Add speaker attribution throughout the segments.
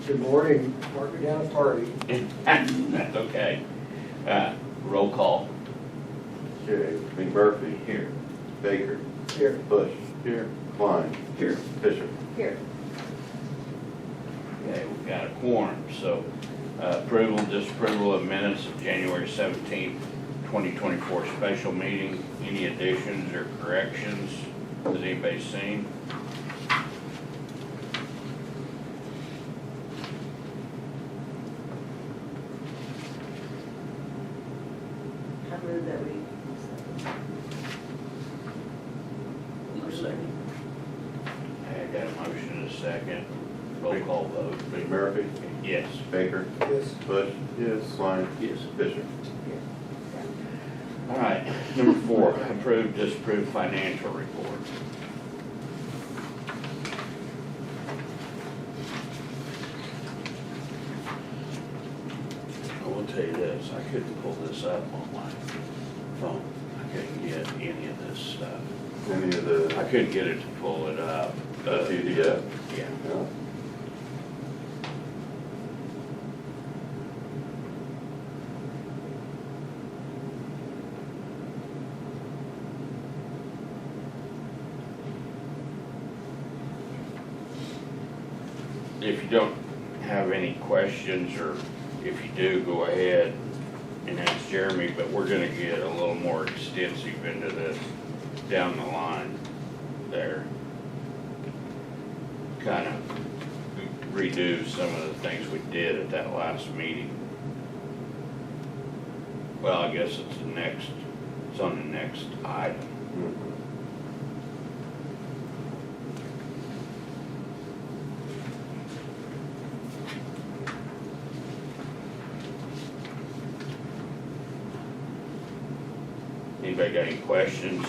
Speaker 1: Good morning, mark me down as tardy.
Speaker 2: That's okay. Roll call.
Speaker 3: Okay, McMurphy. Here. Baker.
Speaker 1: Here.
Speaker 3: Bush. Here. Klein.
Speaker 2: Here.
Speaker 3: Fisher.
Speaker 4: Here.
Speaker 2: Okay, we've got a quorum, so approval, disapproval of minutes of January 17th, 2024 special meeting. Any additions or corrections? Has anybody seen?
Speaker 4: I move that we.
Speaker 2: Second. I got a motion and a second. Roll call vote.
Speaker 3: McMurphy.
Speaker 2: Yes.
Speaker 3: Baker.
Speaker 1: Yes.
Speaker 3: Bush. Yes. Klein.
Speaker 2: Yes.
Speaker 3: Fisher.
Speaker 2: All right, number 4, approve, disapprove financial report. I will tell you this, I couldn't pull this up on my phone. I couldn't get any of this stuff.
Speaker 3: Any of the
Speaker 2: I couldn't get it to pull it up.
Speaker 3: PDF?
Speaker 2: Yeah.
Speaker 3: No.
Speaker 2: If you don't have any questions, or if you do, go ahead and ask Jeremy, but we're gonna get a little more extensive into this down the line there. Kind of redo some of the things we did at that last meeting. Well, I guess it's on the next item.
Speaker 3: Mhm.
Speaker 2: Anybody got any questions?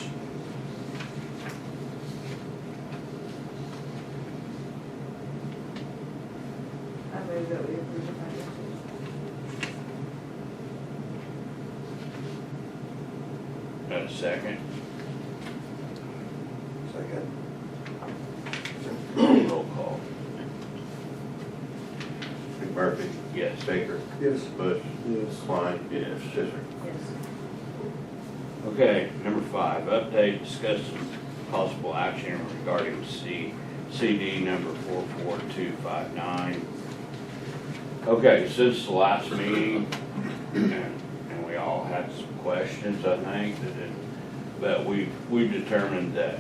Speaker 4: I move that we approve the financials.
Speaker 2: Got a second?
Speaker 1: Second.
Speaker 2: Roll call.
Speaker 3: McMurphy.
Speaker 2: Yes.
Speaker 3: Baker.
Speaker 1: Yes.
Speaker 3: Bush. Yes. Klein.
Speaker 2: Yes.
Speaker 3: Fisher.
Speaker 4: Yes.
Speaker 2: Okay, number 5, update, discuss possible action regarding CD number 44259. Okay, since the last meeting, and we all had some questions, I think, but we've determined that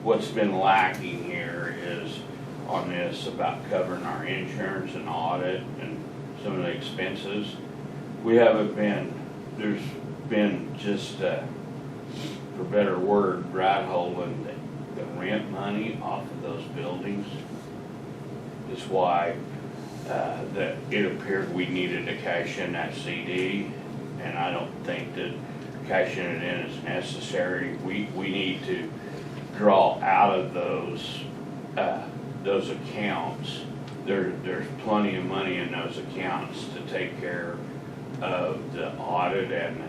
Speaker 2: what's been lacking here is on this about covering our insurance and audit and some of the expenses. We haven't been, there's been just, for better word, rat holing the rent money off of those buildings. Is why that it appeared we needed to cash in that CD, and I don't think that cashing it in is necessary. We need to draw out of those accounts. There's plenty of money in those accounts to take care of the audit and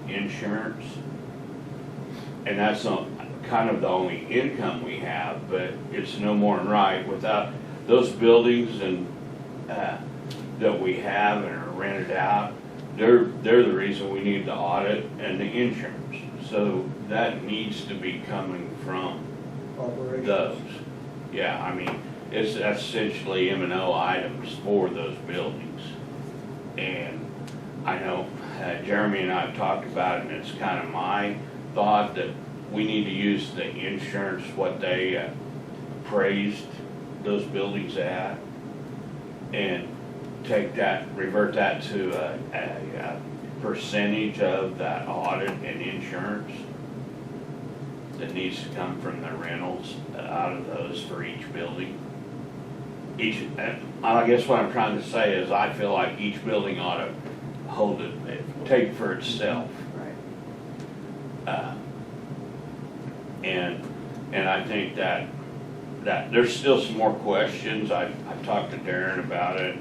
Speaker 2: insurance. And that's not kind of the only income we have, but it's no more than right. Without those buildings and that we have and are rented out, they're the reason we need the audit and the insurance. So that needs to be coming from
Speaker 1: Operations.
Speaker 2: those. Yeah, I mean, that's essentially M&O items for those buildings. And I know Jeremy and I have talked about it, and it's kind of my thought that we need to use the insurance, what they appraised those buildings at, and take that, revert that to a percentage of that audit and insurance that needs to come from the rentals out of those for each building. I guess what I'm trying to say is I feel like each building ought to hold it, take for itself.
Speaker 4: Right.
Speaker 2: And I think that there's still some more questions. I've talked to Darren about it.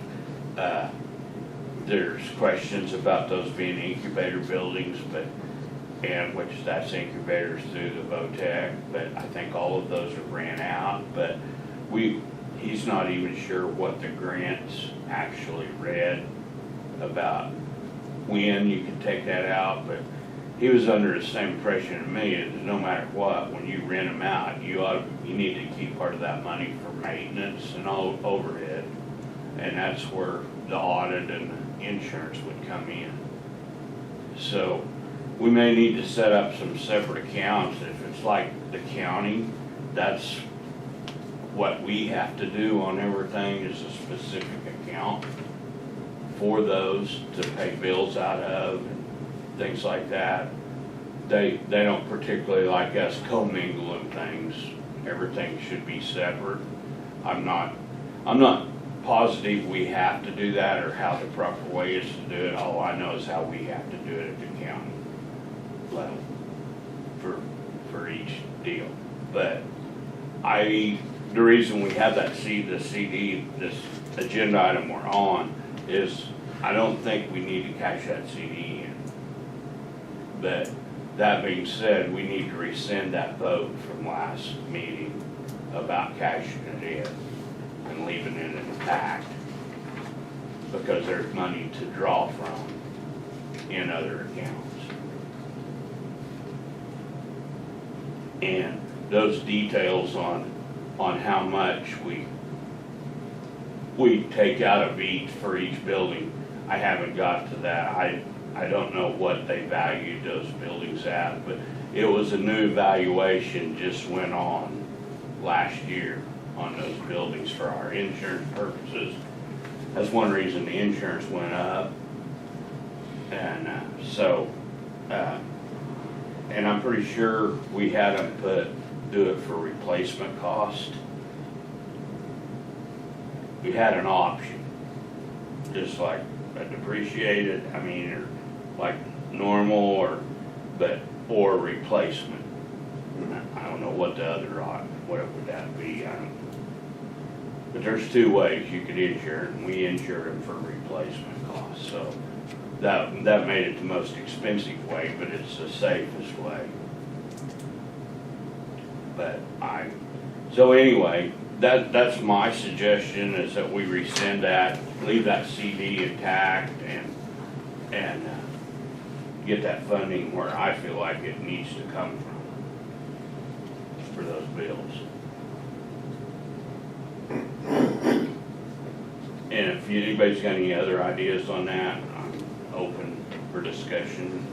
Speaker 2: There's questions about those being incubator buildings, which that's incubators through the VOTEC, but I think all of those are ran out. But he's not even sure what the grants actually read about when you can take that out, but he was under the same impression as me, is no matter what, when you rent them out, you need to keep part of that money for maintenance and all overhead. And that's where the audit and the insurance would come in. So we may need to set up some separate accounts. If it's like the county, that's what we have to do on everything, is a specific account for those to pay bills out of and things like that. They don't particularly like us commingling things. Everything should be separate. I'm not positive we have to do that or how the proper way is to do it. All I know is how we have to do it at the county level for each deal. But the reason we have that the CD, this agenda item we're on, is I don't think we need to cash that CD in. But that being said, we need to rescind that vote from last meeting about cashing it in and leaving it intact, because there's money to draw from in other accounts. And those details on how much we take out of each for each building, I haven't got to that. I don't know what they valued those buildings at, but it was a new valuation just went on last year on those buildings for our insurance purposes. That's one reason the insurance went up. And and I'm pretty sure we had them do it for replacement cost. We had an option, just like a depreciated, or like normal, or replacement. I don't know what the other what would that be? But there's two ways you could insure it, and we insured them for replacement costs. So that made it the most expensive way, but it's the safest way. But so anyway, that's my suggestion, is that we rescind that, leave that CD intact, and get that funding where I feel like it needs to come from for those bills. And if anybody's got any other ideas on that, I'm open for discussion.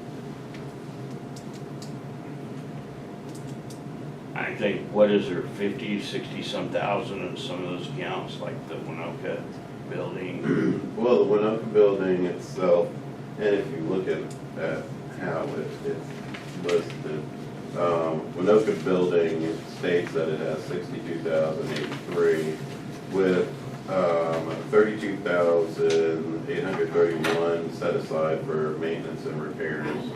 Speaker 2: I think, what is there, 50, 60 some thousand in some of those accounts, like the Winoka building?
Speaker 3: Well, the Winoka building itself, and if you look at how it's listed, Winoka building, it states that it has 62,083 with 32,831 set aside for maintenance and repairs.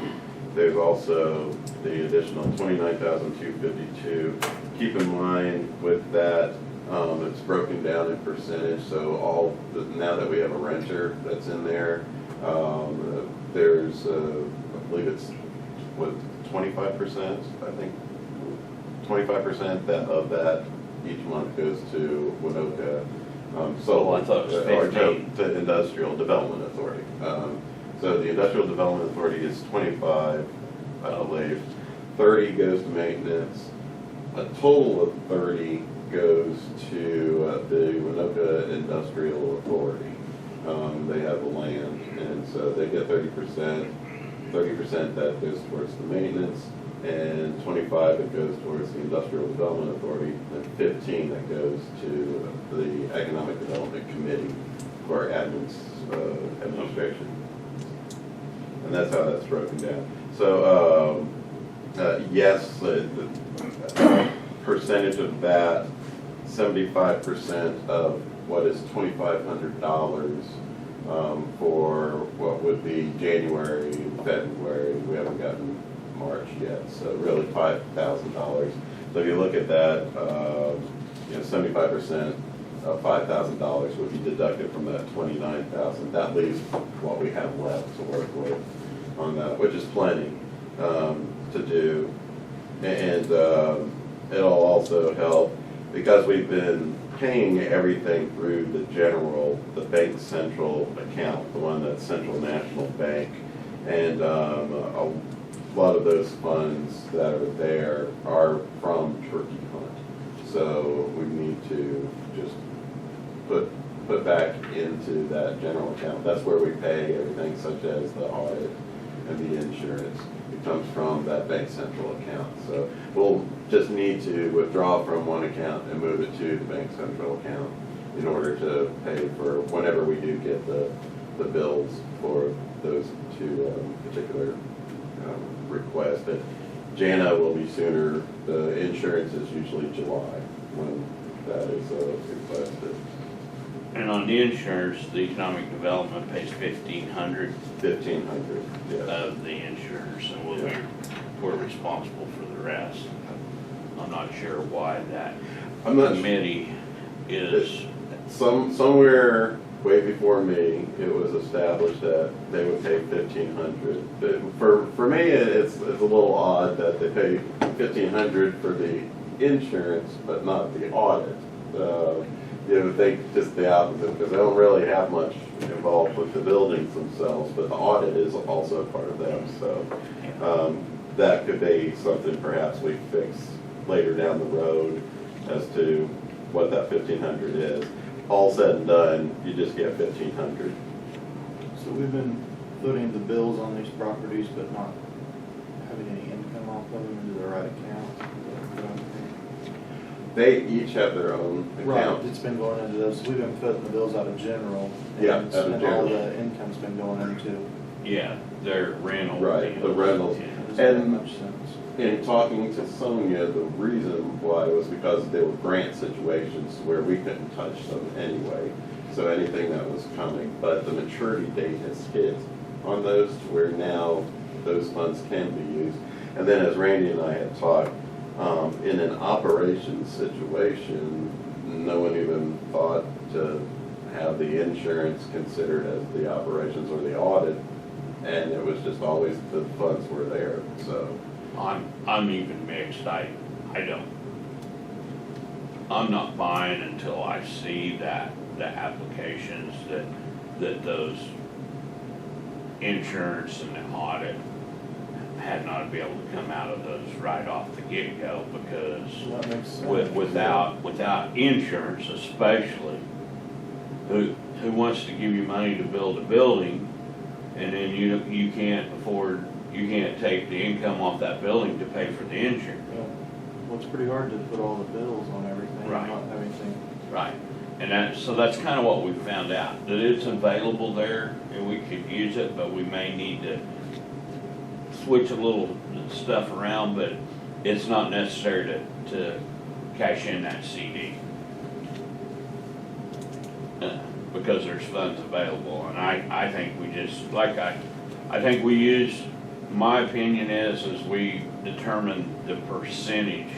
Speaker 3: There's also the additional 29,252. Keep in mind with that, it's broken down in percentage. So now that we have a renter that's in there, there's I believe it's 25%. I think 25% of that each month goes to Winoka.
Speaker 2: I thought it was 15.
Speaker 3: To Industrial Development Authority. So the Industrial Development Authority is 25, I believe. 30 goes to maintenance. A total of 30 goes to the Winoka Industrial Authority. They have the land, and so they get 30%. 30% that goes towards the maintenance, and 25 that goes towards the Industrial Development Authority, and 15 that goes to the Economic Development Committee for administration. And that's how that's broken down. So, yes, the percentage of that, 75% of what is $2,500 for what would be January and February. We haven't gotten March yet, so really $5,000. So if you look at that, 75% of $5,000 would be deducted from that $29,000. That leaves what we have left to work with on that, which is plenty to do. And it'll also help, because we've been paying everything through the Bank Central account, the one that's Central National Bank. And a lot of those funds that are there are from Turkey Hunt. So we need to just put back into that general account. That's where we pay everything such as the audit and the insurance. It comes from that Bank Central account. So we'll just need to withdraw from one account and move it to the Bank Central account in order to pay for whenever we do get the bills for those two particular requests. But Jana will be sooner. The insurance is usually July when that is requested.
Speaker 2: And on the insurance, the economic development pays 1,500
Speaker 3: 1,500, yes.
Speaker 2: of the insurance, and we're responsible for the rest. I'm not sure why that
Speaker 3: I'm not
Speaker 2: committee is,
Speaker 3: Somewhere way before me, it was established that they would pay 1,500. But for me, it's a little odd that they pay 1,500 for the insurance, but not the audit. You would think just the opposite, because they don't really have much involved with the buildings themselves, but the audit is also part of them. So that could be something perhaps we fix later down the road as to what that 1,500 is. All said and done, you just get 1,500.
Speaker 5: So we've been putting the bills on these properties, but not having any income off of them into the right account.
Speaker 3: They each have their own
Speaker 5: Right,
Speaker 3: account.
Speaker 5: it's been going into those, we've been putting the bills out of general.
Speaker 3: Yeah,
Speaker 5: and
Speaker 3: out of
Speaker 5: and all
Speaker 3: general.
Speaker 5: the income's been going into.
Speaker 2: yeah, their rental.
Speaker 3: Right, the
Speaker 2: deals.
Speaker 3: rentals.
Speaker 2: Yeah.
Speaker 5: Does that make
Speaker 3: And-
Speaker 5: much sense?
Speaker 3: In talking to Sonia, the reason why was because they were grant situations where we couldn't touch them anyway. So anything that was coming, but the maturity date has hit on those to where now those funds can be used. And then as Randy and I had talked, in an operations situation, no one even thought to have the insurance considered as the operations or the audit. And it was just always the funds were there, so.
Speaker 2: I'm even mixed, I'm not buying until I see that, the applications that those insurance and the audit had not be able to come out of those right off the get-go, because
Speaker 5: So that makes sense.
Speaker 2: without insurance especially, who wants to give you money to build a building, and then you can't afford, you can't take the income off that building to pay for the insurance.
Speaker 5: Yeah. Well, it's pretty hard to put all the bills on everything and
Speaker 2: Right.
Speaker 5: not have anything.
Speaker 2: Right, and so that's kind of what we found out, that it's available there and we could use it, but we may need to switch a little stuff around, but it's not necessary to cash in that CD. Because there's funds available, and I think we just, I think we use, my opinion is we determine the percentage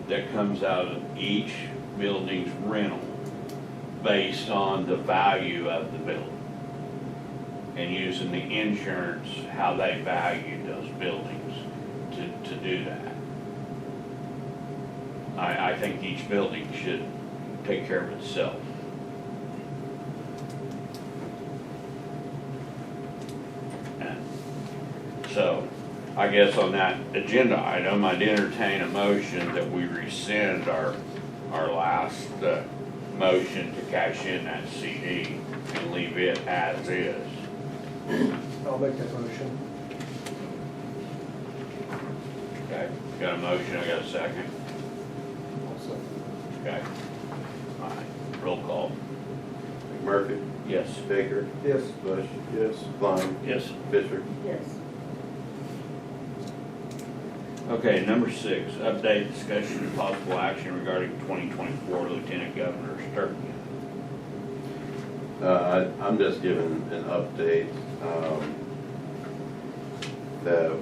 Speaker 2: that comes out of each building's rental based on the value of the building. And using the insurance, how they value those buildings to do that. I think each building should take care of itself. So, I guess on that agenda item, I'd entertain a motion that we rescind our last motion to cash in that CD and leave it as is.
Speaker 1: I'll make that motion.
Speaker 2: Okay, got a motion, I got a second.
Speaker 5: Also,
Speaker 2: Okay. All right, roll call.
Speaker 3: McMurphy,
Speaker 2: Yes.
Speaker 3: Baker,
Speaker 1: Yes.
Speaker 3: Bush,
Speaker 5: yes.
Speaker 3: Klein,
Speaker 2: Yes.
Speaker 3: Fisher.
Speaker 4: Yes.
Speaker 2: Okay, number 6, update discussion and possible action regarding 2024 Lieutenant Governor's turkey.
Speaker 3: I'm just giving an update, that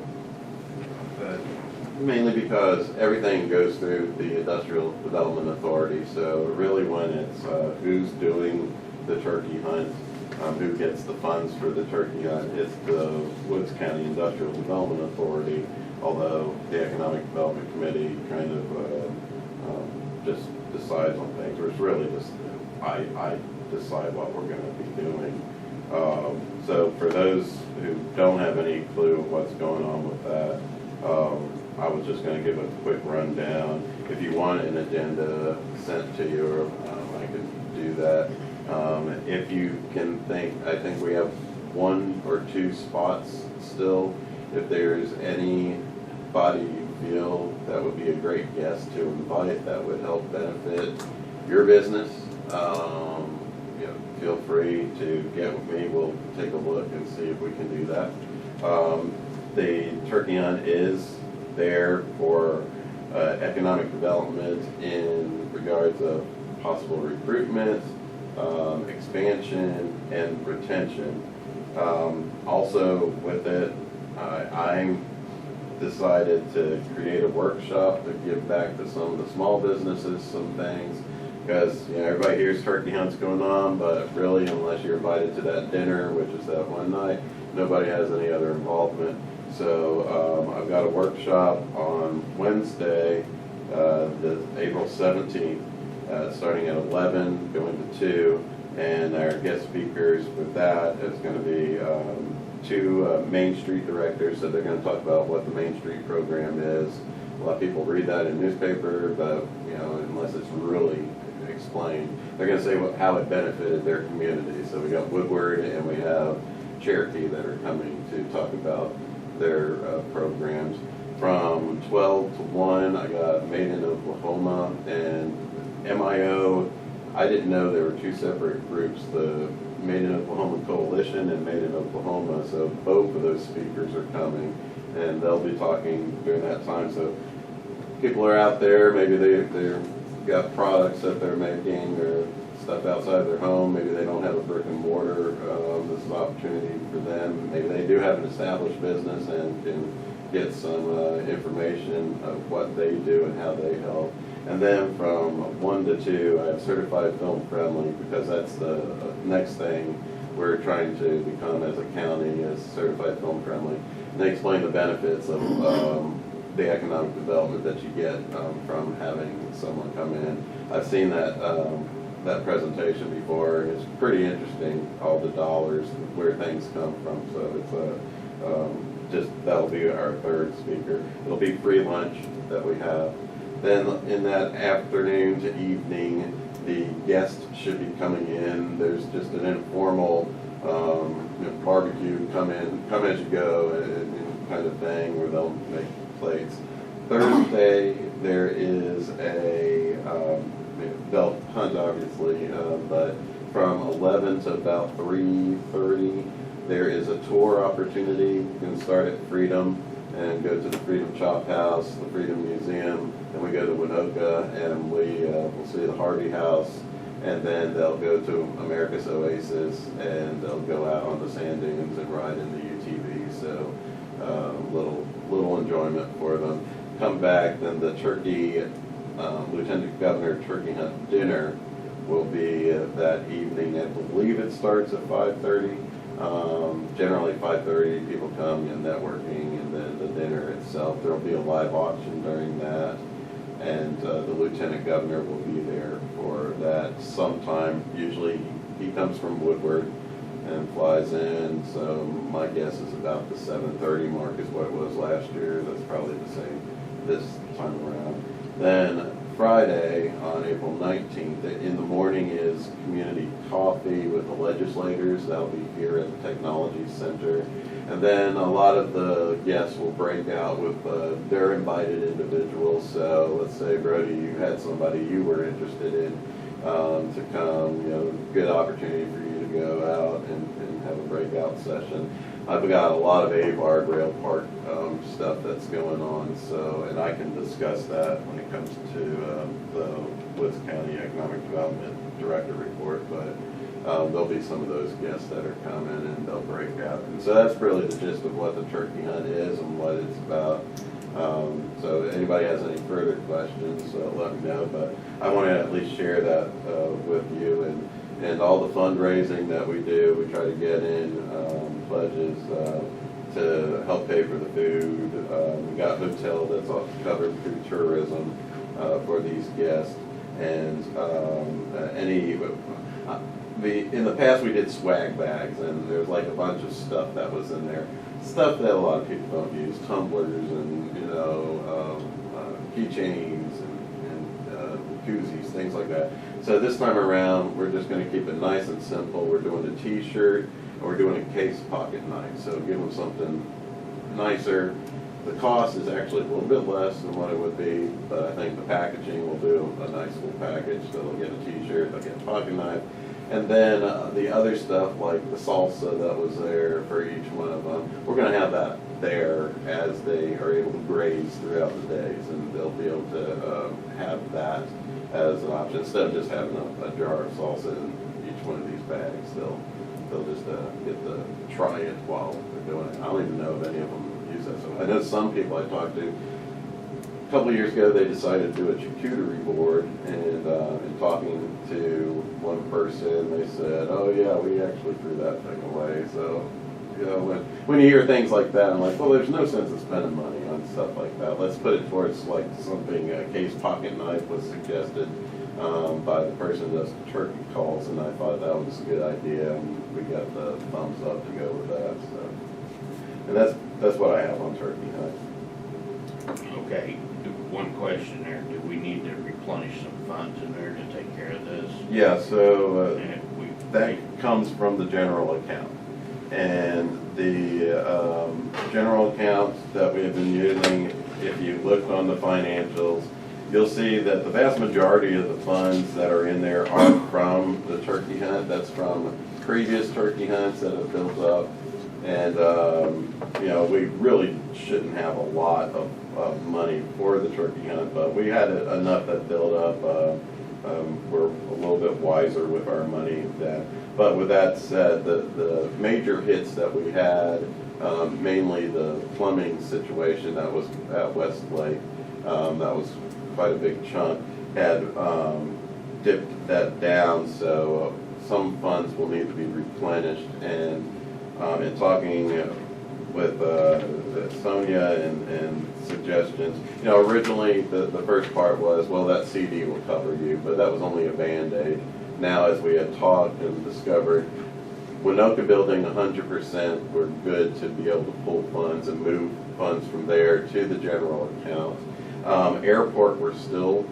Speaker 3: mainly because everything goes through the Industrial Development Authority, so really when it's, who's doing the turkey hunt, who gets the funds for the turkey hunt, it's the Woods County Industrial Development Authority, although the Economic Development Committee kind of, just decides on things, or it's really just, I decide what we're gonna be doing. So for those who don't have any clue of what's going on with that, I was just gonna give a quick rundown. If you want an agenda sent to you, I can do that. If you can think, I think we have 1 or 2 spots still. If there's anybody you feel that would be a great guest to invite, that would help benefit your business, you know, feel free to get with me. We'll take a look and see if we can do that. The turkey hunt is there for economic development in regards of possible recruitment, expansion, and retention. Also with it, I decided to create a workshop to give back to some of the small businesses some things, because you know everybody hears turkey hunts going on, but really unless you're invited to that dinner, which is that one night, nobody has any other involvement. So I've got a workshop on Wednesday, April 17th, starting at 11, going to 2, and our guest speakers for that is going to be 2 Main Street directors. So they're going to talk about what the Main Street program is. A lot of people read that in newspaper, but you know, unless it's really explained, they're going to say how it benefited their community. So we got Woodward and we have Cherokee that are coming to talk about their programs. From 12 to 1, I got Made in Oklahoma and MIO. I didn't know there were 2 separate groups, the Made in Oklahoma Coalition and Made in Oklahoma. So both of those speakers are coming, and they'll be talking during that time. So people are out there, maybe they've got products that they're making or stuff outside their home. Maybe they don't have a brick and mortar. This is an opportunity for them. Maybe they do have an established business and can get some information of what they do and how they help. And then from 1 to 2, I have certified film friendly, because that's the next thing we're trying to become as a county, is certified film friendly. And they explain the benefits of the economic development that you get from having someone come in. I've seen that that presentation before, and it's pretty interesting, all the dollars, where things come from. So it's just, that'll be our 3rd speaker. It'll be free lunch that we have. Then in that afternoon to evening, the guests should be coming in. There's just an informal barbecue, come as you go, and kind of thing, where they'll make plates. Thursday, there is a they'll hunt obviously, but from 11 to about 3:30, there is a tour opportunity. You can start at Freedom and go to the Freedom Chop House, the Freedom Museum, and we go to Winoka, and we'll see the Harvey House, and then they'll go to America's Oasis, and they'll go out on the sand dunes and ride in the UTV. So little enjoyment for them. Come back, then the turkey, Lieutenant Governor Turkey Hunt dinner will be that evening. I believe it starts at 5:30. Generally 5:30, people come and networking, and then the dinner itself. There'll be a live auction during that, and the Lieutenant Governor will be there for that sometime. Usually he comes from Woodward and flies in, so my guess is about the 7:30 mark is what it was last year. That's probably the same this time around. Then Friday, on April 19th, in the morning is community coffee with the legislators. That'll be here at the Technology Center. And then a lot of the guests will break out with their invited individuals. So let's say, Brody, you had somebody you were interested in to come, good opportunity for you to go out and have a breakout session. I've got a lot of AVARD Rail Park stuff that's going on, so, and I can discuss that when it comes to the Woods County Economic Development Director report, but there'll be some of those guests that are coming, and they'll break out. And so that's really the gist of what the turkey hunt is and what it's about. So if anybody has any further questions, let me know, but I want to at least share that with you, and all the fundraising that we do. We try to get in pledges to help pay for the food. We got hotel that's all covered through tourism for these guests. And in the past, we did swag bags, and there's like a bunch of stuff that was in there. Stuff that a lot of people don't use, tumblers and, keychains and koozies, things like that. So this time around, we're just gonna keep it nice and simple. We're doing a t-shirt, and we're doing a case pocket knife. So give them something nicer. The cost is actually a little bit less than what it would be, but I think the packaging will do a nice little package. So they'll get a t-shirt, they'll get a pocket knife. And then the other stuff, like the salsa that was there for each one of them, we're gonna have that there as they are able to graze throughout the days, and they'll be able to have that as an option, instead of just having a jar of salsa in each one of these bags. They'll just get to try it while they're doing it. I don't even know if any of them use that. So I know some people I talked to, a couple of years ago, they decided to do a charcuterie board, and in talking to one person, they said, "Oh yeah, we actually threw that thing away." So, when you hear things like that, I'm like, well, there's no sense in spending money on stuff like that. Let's put it towards like something. A case pocket knife was suggested by the person who does turkey calls, and I thought that was a good idea, and we got the thumbs up to go with that. So, and that's what I have on turkey hunt.
Speaker 2: Okay, one question there, do we need to replenish some funds in there to take care of this?
Speaker 3: Yeah, so
Speaker 2: And
Speaker 3: that comes from the general account. And the general account that we have been using, if you look on the financials, you'll see that the vast majority of the funds that are in there are from the turkey hunt. That's from previous turkey hunts that have built up. And, we really shouldn't have a lot of money for the turkey hunt, but we had enough that built up. We're a little bit wiser with our money then. But with that said, the major hits that we had, mainly the plumbing situation that was at Westlake, that was quite a big chunk, had dipped that down, so some funds will need to be replenished. And in talking with Sonia and suggestions, originally the first part was, well, that CD will cover you, but that was only a Band-Aid. Now, as we had talked and discovered, Winoka Building 100%, we're good to be able to pull funds and move funds from there to the general account. Airport, we're still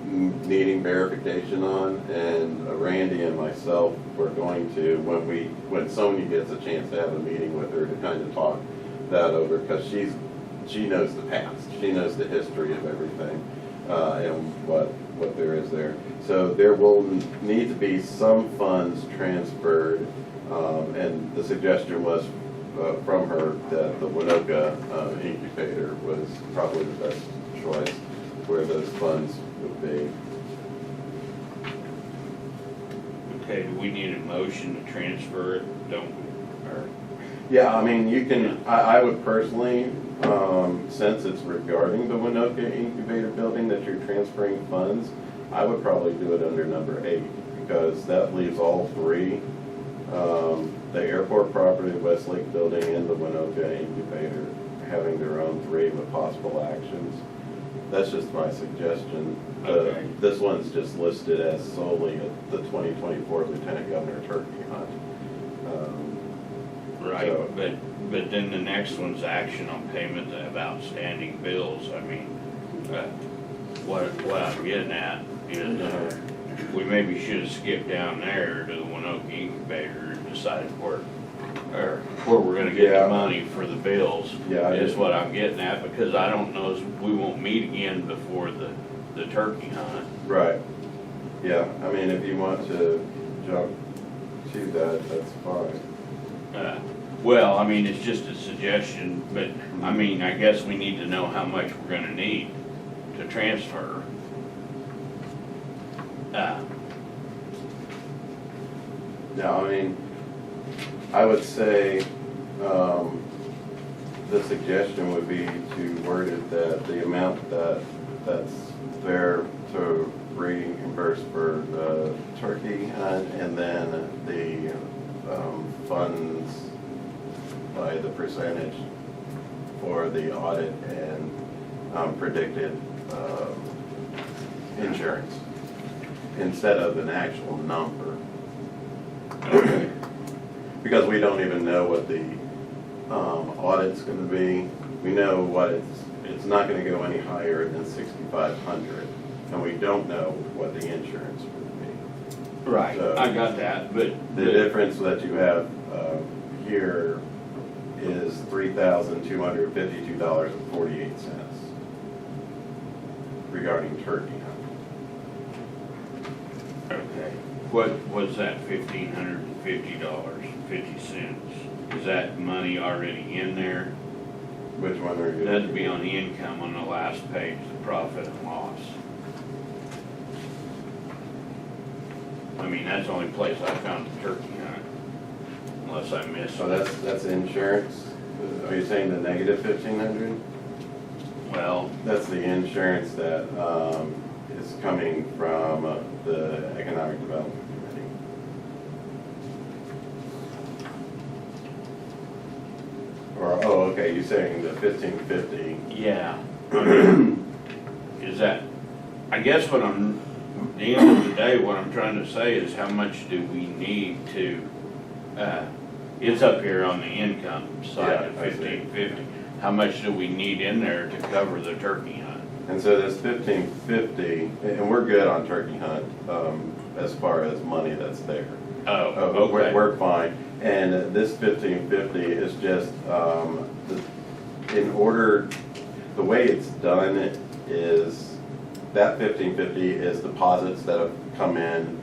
Speaker 3: needing verification on, and Randy and myself were going to, when Sonia gets a chance to have a meeting with her to kind of talk that over, because she knows the past, she knows the history of everything, and what there is there. So there will need to be some funds transferred, and the suggestion was from her that the Winoka incubator was probably the best choice where those funds would be.
Speaker 2: Okay, do we need a motion to transfer it, don't we? Or,
Speaker 3: Yeah, I mean, you can, I would personally, since it's regarding the Winoka incubator building that you're transferring funds, I would probably do it under number 8, because that leaves all three, the airport property, the Westlake building, and the Winoka incubator having their own 3 with possible actions. That's just my suggestion.
Speaker 2: Okay.
Speaker 3: This one's just listed as solely the 2024 Lieutenant Governor turkey hunt.
Speaker 2: right,
Speaker 3: So-
Speaker 2: but then the next one's action on payment of outstanding bills. I mean, what I'm getting at is, we maybe should have skipped down there to the Winoka incubator and decided where we're gonna get
Speaker 3: Yeah.
Speaker 2: the money for the bills.
Speaker 3: Yeah, I
Speaker 2: Is
Speaker 3: did.
Speaker 2: what I'm getting at, because I don't know, we won't meet again before the turkey hunt.
Speaker 3: Right. Yeah, I mean, if you want to jump to that, that's fine.
Speaker 2: Well, I mean, it's just a suggestion, but, I mean, I guess we need to know how much we're gonna need to transfer.
Speaker 3: Yeah, I mean, I would say, the suggestion would be to word it that the amount that's there to reimburse for the turkey hunt, and then the funds by the percentage for the audit and predicted insurance instead of an actual number.
Speaker 2: Okay.
Speaker 3: Because we don't even know what the audit's gonna be. We know what it's not gonna go any higher than 6,500, and we don't know what the insurance would be.
Speaker 2: Right,
Speaker 3: So-
Speaker 2: I got that, but.
Speaker 3: The difference that you have here is $3,252.48 regarding turkey hunt.
Speaker 2: Okay, what was that $1,550.50? Is that money already in there?
Speaker 3: Which one are you?
Speaker 2: That'd be on the income on the last page, the profit and loss. I mean, that's the only place I found the turkey hunt, unless I missed.
Speaker 3: So that's insurance? Are you saying the negative 1,500?
Speaker 2: Well,
Speaker 3: That's the insurance that is coming from the Economic Development Committee. Or, oh, okay, you're saying the 1,550.
Speaker 2: yeah, I mean, is that, I guess what I'm, at the end of the day, what I'm trying to say is how much do we need to, it's up here on the income side of
Speaker 3: Yeah, I see.
Speaker 2: 1,550. How much do we need in there to cover the turkey hunt?
Speaker 3: And so this 1,550, and we're good on turkey hunt as far as money that's there.
Speaker 2: Oh,
Speaker 3: We're,
Speaker 2: okay.
Speaker 3: we're fine. And this 1,550 is just, in order, the way it's done is, that 1,550 is deposits that have come in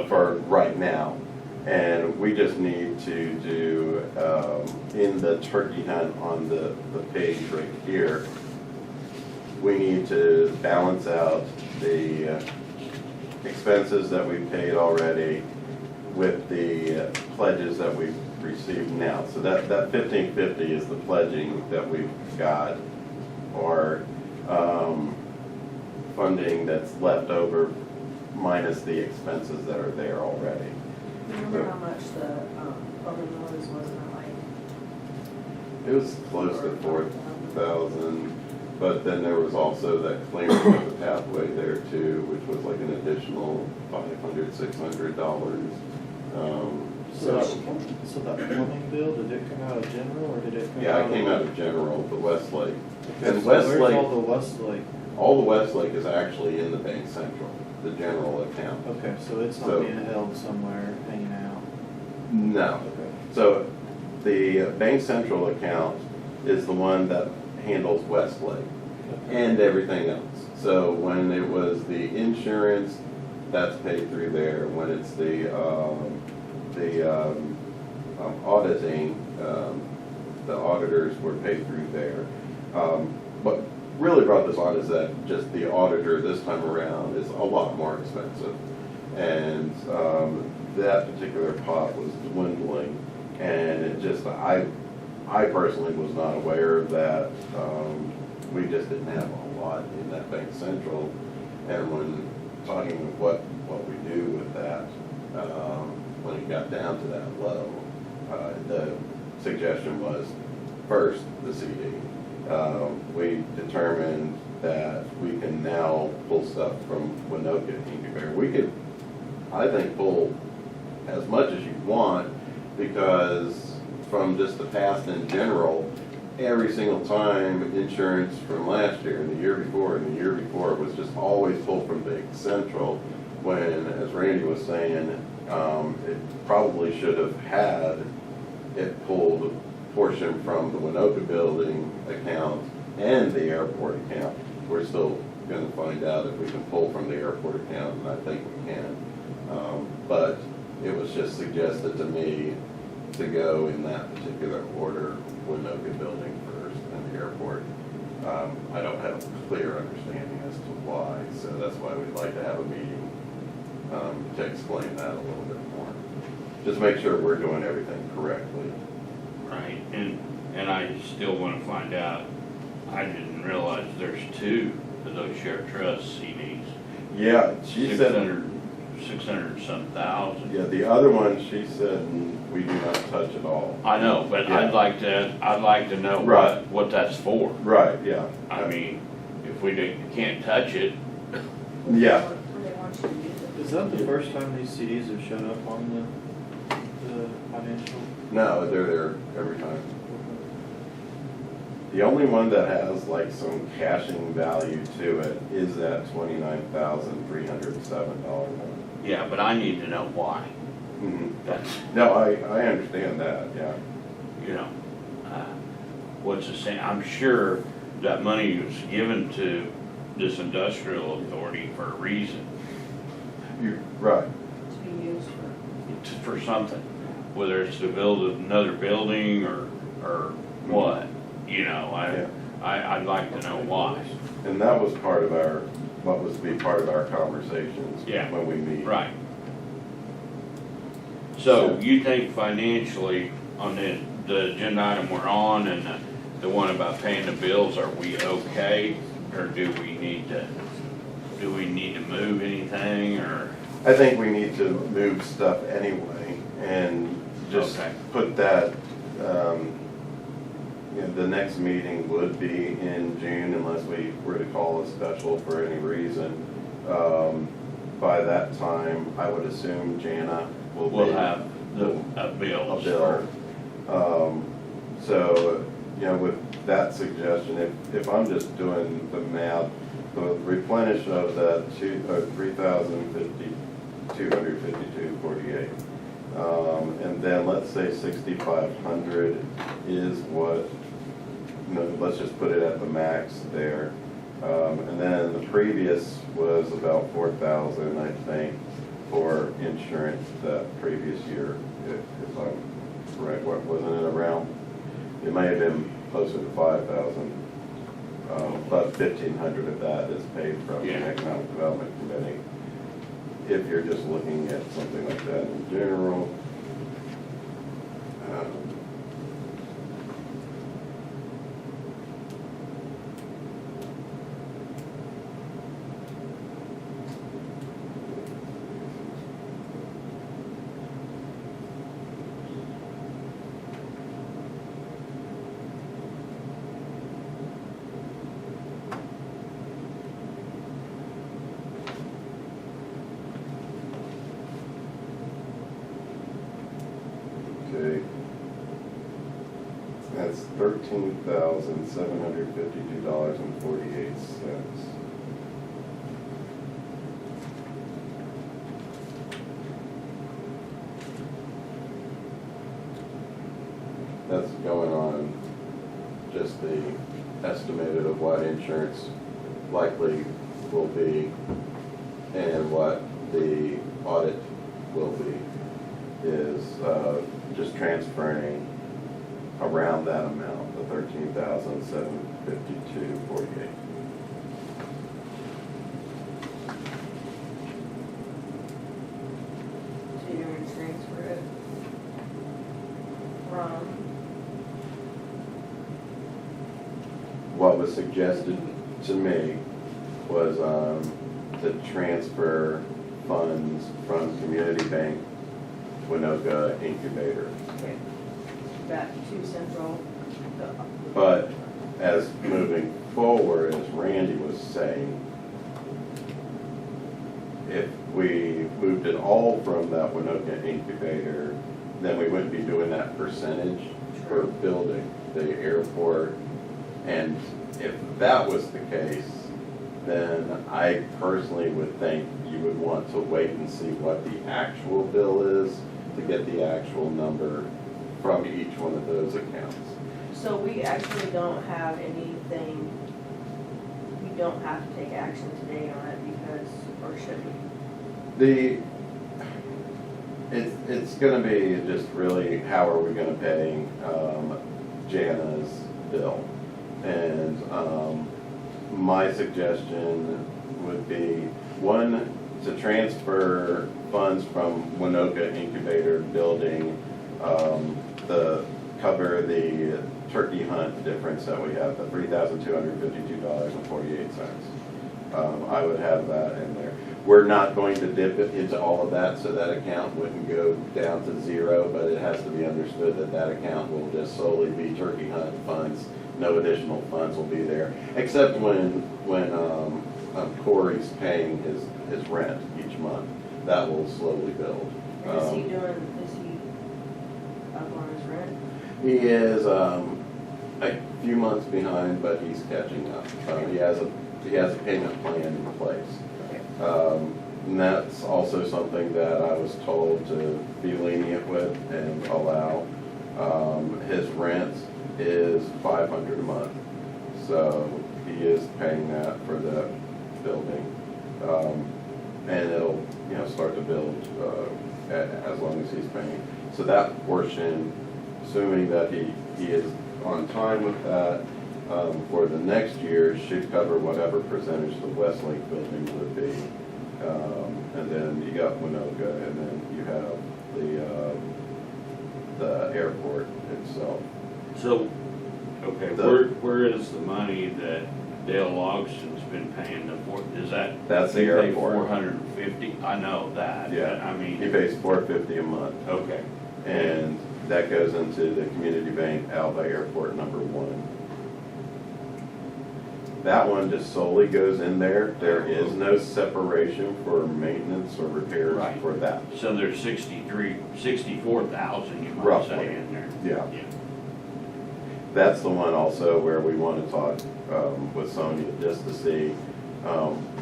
Speaker 3: for right now. And we just need to do, in the turkey hunt on the page right here, we need to balance out the expenses that we've paid already with the pledges that we've received now. So that 1,550 is the pledging that we've got, or funding that's left over minus the expenses that are there already.
Speaker 4: Remember how much the, other noise was in like?
Speaker 3: It was close to 4,000, but then there was also that clearing of the pathway there too, which was like an additional $500, $600.
Speaker 5: So that plumbing bill, did it come out of general or did it come out?
Speaker 3: Yeah, it came out of general, the Westlake.
Speaker 5: Okay,
Speaker 3: And
Speaker 5: so where's
Speaker 3: Westlake,
Speaker 5: all the Westlake?
Speaker 3: all the Westlake is actually in the Bank Central, the general account.
Speaker 5: Okay, so it's
Speaker 3: So-
Speaker 5: not being held somewhere hanging out.
Speaker 3: No.
Speaker 5: Okay.
Speaker 3: So the Bank Central account is the one that handles Westlake and everything else. So when it was the insurance, that's paid through there. When it's the auditing, the auditors were paid through there. What really brought this on is that just the auditor this time around is a lot more expensive. And that particular pot was dwindling, and it just, I personally was not aware of that. We just didn't have a lot in that Bank Central, and when talking what we do with that, when it got down to that low, the suggestion was first the CD. We determined that we can now pull stuff from Winoka and Hinkley Bear. We could, I think, pull as much as you want, because from just the past in general, every single time insurance from last year and the year before and the year before was just always pulled from Bank Central, when, as Randy was saying, it probably should have had it pulled a portion from the Winoka building account and the airport account. We're still gonna find out if we can pull from the airport account, and I think we can. But it was just suggested to me to go in that particular order, Winoka building first and the airport. I don't have a clear understanding as to why, so that's why we'd like to have a meeting to explain that a little bit more. Just make sure we're doing everything correctly.
Speaker 2: Right, and I still wanna find out, I didn't realize there's two of those share trust CDs.
Speaker 3: Yeah, she said,
Speaker 2: 600 and some thousand.
Speaker 3: yeah, the other one, she said, we do not touch at all.
Speaker 2: I know, but
Speaker 3: Yeah.
Speaker 2: I'd like to know
Speaker 3: Right.
Speaker 2: what that's for.
Speaker 3: Right, yeah.
Speaker 2: I mean, if we can't touch it,
Speaker 3: Yeah.
Speaker 4: When they want you to use it.
Speaker 5: Is that the first time these CDs have shown up on the financial?
Speaker 3: No, they're there every time. The only one that has like some caching value to it is that $29,307 one.
Speaker 2: Yeah, but I need to know why.
Speaker 3: Mhm.
Speaker 2: That's,
Speaker 3: No, I understand that, yeah.
Speaker 2: you know, what's the saying? I'm sure that money was given to this industrial authority for a reason,
Speaker 3: You're right.
Speaker 4: To be used for.
Speaker 2: for something, whether it's to build another building or what, you know,
Speaker 3: Yeah.
Speaker 2: I'd like to know why.
Speaker 3: And that was part of our, what was to be part of our conversations
Speaker 2: Yeah.
Speaker 3: when we meet.
Speaker 2: Right. So you think financially on the agenda item we're on and the one about paying the bills, are we okay? Or do we need to move anything or?
Speaker 3: I think we need to move stuff anyway and just
Speaker 2: Okay.
Speaker 3: put that, you know, the next meeting would be in June unless we were to call a special for any reason. By that time, I would assume Jana will be.
Speaker 2: We'll have a
Speaker 3: a
Speaker 2: bills.
Speaker 3: bill. So, you know, with that suggestion, if I'm just doing the math, the replenish of the 3,252.48. And then let's say 6,500 is what, you know, let's just put it at the max there. And then the previous was about 4,000, I think, for insurance that previous year, if I'm correct. What, wasn't it around? It may have been closer to 5,000. But 1,500 of that is paid from the
Speaker 2: Yeah.
Speaker 3: Economic Development Committee. If you're just looking at something like that in general. Okay. That's $13,752.48. That's going on just the estimated of what insurance likely will be and what the audit will be, is just transferring around that amount, the 13,752.48.
Speaker 4: So you're gonna transfer it from.
Speaker 3: What was suggested to me was to transfer funds from Community Bank Winoka Incubator.
Speaker 4: Okay. Back to central.
Speaker 3: But as moving forward, as Randy was saying, if we moved it all from that Winoka Incubator, then we wouldn't be doing that percentage for building the airport. And if that was the case, then I personally would think you would want to wait and see what the actual bill is to get the actual number from each one of those accounts.
Speaker 4: So we actually don't have anything, we don't have to take action today on it because, or should we?
Speaker 3: It's gonna be just really, how are we gonna pay Jana's bill? And my suggestion would be, one, to transfer funds from Winoka Incubator building, cover the turkey hunt difference that we have, the $3,252.48. I would have that in there. We're not going to dip it into all of that, so that account wouldn't go down to zero, but it has to be understood that that account will just solely be turkey hunt funds. No additional funds will be there, except when Corey's paying his rent each month. That will slowly build.
Speaker 4: And is he up on his rent?
Speaker 3: He is a few months behind, but he's catching up. He has a payment plan in place. And that's also something that I was told to be lenient with and allow. His rent is $500 a month, so he is paying that for the building. And it'll, start to build as long as he's paying. So that portion, assuming that he is on time with that, for the next year, should cover whatever percentage the Westlake building would be. And then you got Winoka, and then you have the airport itself.
Speaker 2: So, okay, where is the money that Dale Logson's been paying the for, is that?
Speaker 3: That's the airport.
Speaker 2: 450, I know that,
Speaker 3: Yeah.
Speaker 2: but I mean.
Speaker 3: He pays $450 a month,
Speaker 2: Okay,
Speaker 3: and that goes into the community bank Alva Airport number 1. That one just solely goes in there. There is no separation for maintenance or repairs
Speaker 2: Right.
Speaker 3: for that.
Speaker 2: so there's 64,000, you might
Speaker 3: Roughly.
Speaker 2: say, in there.
Speaker 3: Yeah.
Speaker 2: Yeah.
Speaker 3: That's the one also where we want to talk with Sonia just to see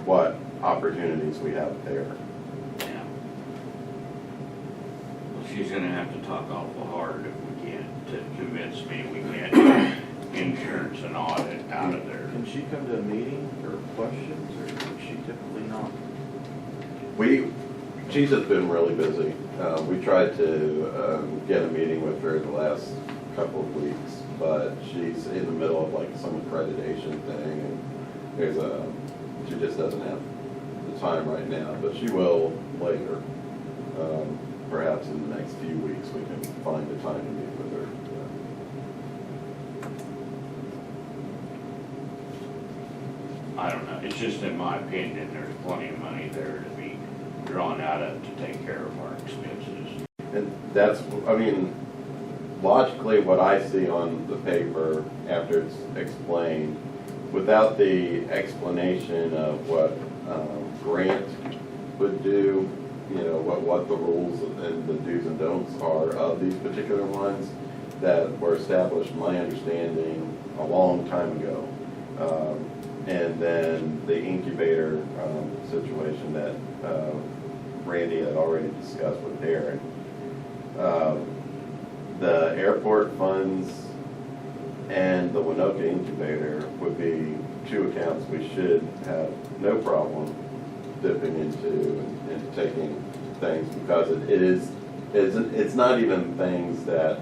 Speaker 3: what opportunities we have there.
Speaker 2: Yeah. Well, she's gonna have to talk awful hard if we can't, to convince me we can't insurance and audit out of there.
Speaker 5: Can she come to a meeting or questions, or is she typically not?
Speaker 3: She's just been really busy. We tried to get a meeting with her the last couple of weeks, but she's in the middle of like some accreditation thing, and she just doesn't have the time right now, but she will later. Perhaps in the next few weeks we can find a time to meet with her.
Speaker 2: I don't know, it's just in my opinion, there's plenty of money there to be drawn out of to take care of our expenses.
Speaker 3: And that's, I mean, logically, what I see on the paper after it's explained, without the explanation of what Grant would do, what the rules and the do's and don'ts are of these particular ones that were established, my understanding, a long time ago. And then the incubator situation that Randy had already discussed with Darren. The airport funds and the Winoka incubator would be 2 accounts we should have no problem dipping into and taking things, because it's not even things that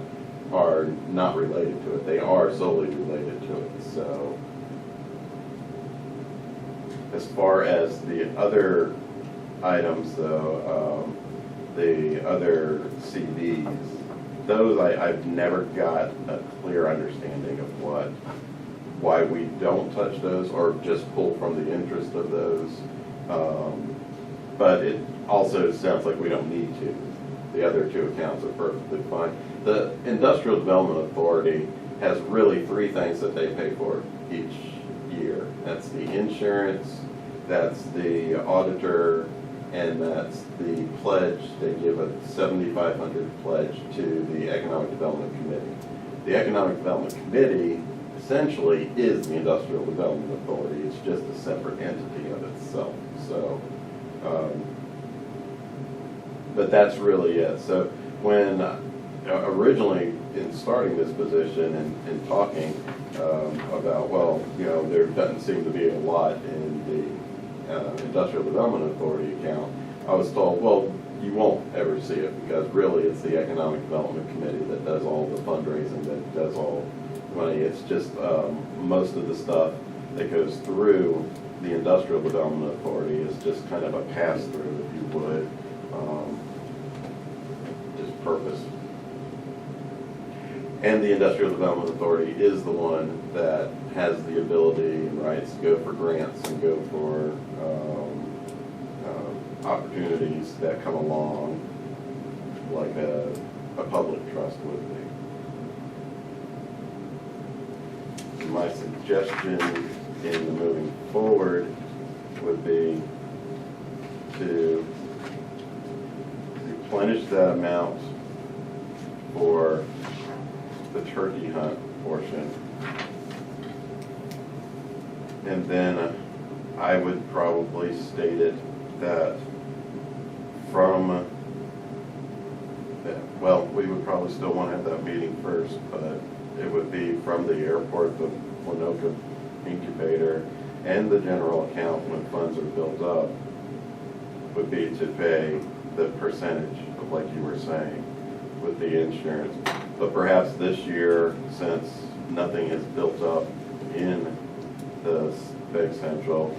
Speaker 3: are not related to it. They are solely related to it. So as far as the other items though, the other CDs, those I've never got a clear understanding of why we don't touch those or just pull from the interest of those. But it also sounds like we don't need to. The other 2 accounts are perfectly fine. The Industrial Development Authority has really 3 things that they pay for each year. That's the insurance, that's the auditor, and that's the pledge. They give a $7,500 pledge to the Economic Development Committee. The Economic Development Committee essentially is the Industrial Development Authority. It's just a separate entity of itself. So, but that's really it. So when originally in starting this position and talking about, well, there doesn't seem to be a lot in the Industrial Development Authority account, I was told, well, you won't ever see it, because really it's the Economic Development Committee that does all the fundraising, that does all the money. It's just most of the stuff that goes through the Industrial Development Authority is just kind of a pass-through, if you would, just purpose. And the Industrial Development Authority is the one that has the ability and rights to go for grants and go for opportunities that come along, like a public trust would be. My suggestion in moving forward would be to replenish that amount for the turkey hunt portion. And then I would probably state it that from, well, we would probably still want to have that meeting first, but it would be from the airport, the Winoka incubator, and the general account when funds are built up, would be to pay the percentage of, like you were saying, with the insurance. But perhaps this year, since nothing is built up in the Big Central,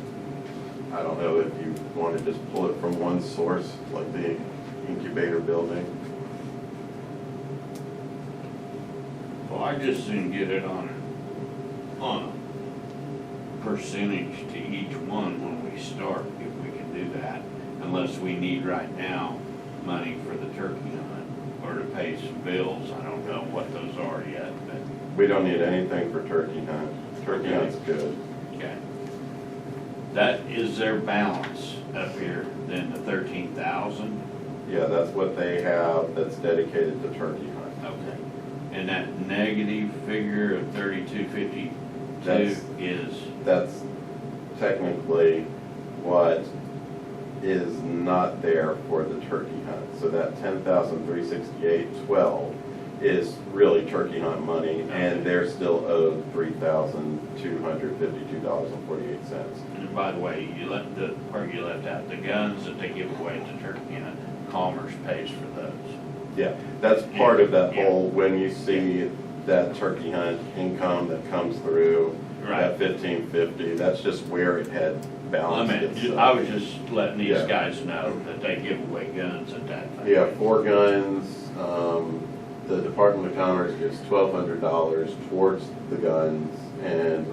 Speaker 3: I don't know if you want to just pull it from one source, like the incubator building.
Speaker 2: Well, I just soon get it on a percentage to each one when we start, if we can do that. Unless we need right now money for the turkey hunt or to pay some bills. I don't know what those are yet, but,
Speaker 3: We don't need anything for turkey hunt. Turkey hunt's good.
Speaker 2: okay. That is their balance up here, then the 13,000?
Speaker 3: Yeah, that's what they have that's dedicated to turkey hunt.
Speaker 2: Okay. And that negative figure of 3252
Speaker 3: That's-
Speaker 2: is,
Speaker 3: That's technically what is not there for the turkey hunt. So that 10,368.12 is really turkey hunt money, and they're still owed $3,252.48.
Speaker 2: and by the way, you left the part you left out, the guns that they give away to turkey hunt, Commerce pays for those.
Speaker 3: Yeah, that's part of that
Speaker 2: Yeah.
Speaker 3: whole, when you see that turkey hunt income that comes through,
Speaker 2: Right.
Speaker 3: that 1550, that's just where it had
Speaker 2: I
Speaker 3: balanced
Speaker 2: mean,
Speaker 3: itself.
Speaker 2: I was just letting these
Speaker 3: Yeah.
Speaker 2: guys know that they give away guns at that thing.
Speaker 3: Yeah, 4 guns, the Department of Commerce gives $1,200 towards the guns, and,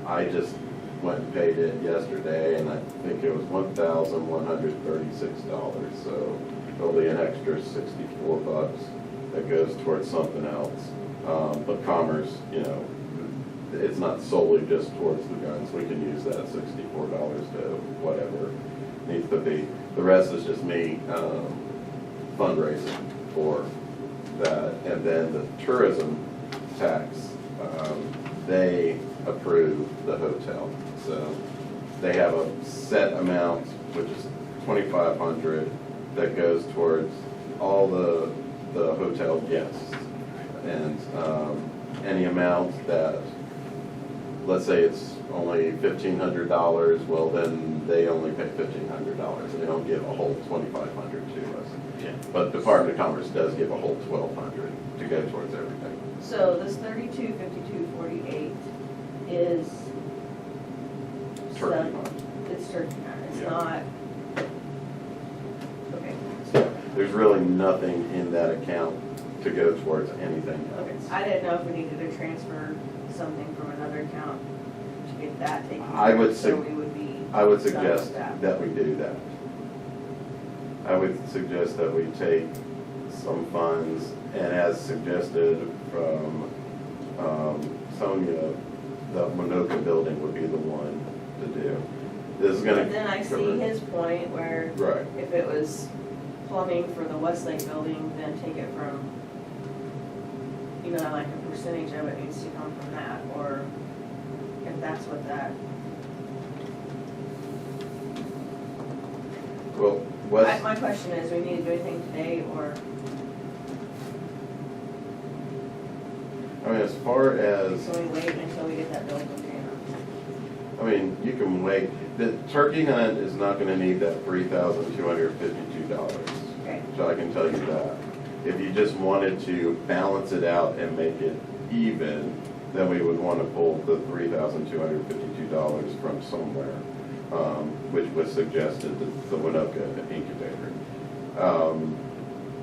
Speaker 3: I just went and paid it yesterday, and I think it was $1,136, so there'll be an extra $64 that goes towards something else. But Commerce, you know, it's not solely just towards the guns, we can use that $64 to whatever needs to be. The rest is just me, fundraising for that. And then the tourism tax, they approve the hotel. So they have a set amount, which is $2,500, that goes towards all the hotel guests. And any amount that, let's say it's only $1,500, well, then they only pay $1,500. They don't give a whole $2,500 to us.
Speaker 2: Yeah.
Speaker 3: But Department of Commerce does give a whole $1,200 to go towards everything.
Speaker 4: So this 3252.48 is.
Speaker 3: Turkey
Speaker 4: some-
Speaker 3: hunt.
Speaker 4: It's turkey hunt, it's
Speaker 3: Yeah.
Speaker 4: not. Okay,
Speaker 3: So there's really nothing in that account to go towards anything
Speaker 4: okay.
Speaker 3: else.
Speaker 4: I didn't know if we needed to transfer something from another account to get that taken care
Speaker 3: I would
Speaker 4: of, so we would be.
Speaker 3: I would
Speaker 4: done with
Speaker 3: suggest
Speaker 4: that.
Speaker 3: that we do that. I would suggest that we take some funds, and as suggested from Sonia, the Winoka building would be the one to do. This is gonna.
Speaker 4: But then I see his point where
Speaker 3: Right.
Speaker 4: if it was plumbing for the Westlake building, then take it from, you know, like a percentage of it needs to come from that, or if that's what that.
Speaker 3: Well, West,
Speaker 4: My question is, we need to do anything today, or,
Speaker 3: I mean, as far as,
Speaker 4: can we wait until we get that bill from Jana?
Speaker 3: I mean, you can wait. The turkey hunt is not gonna need that $3,252.
Speaker 4: Okay,
Speaker 3: So I can tell you that. If you just wanted to balance it out and make it even, then we would want to pull the $3,252 from somewhere, which was suggested, the Winoka incubator.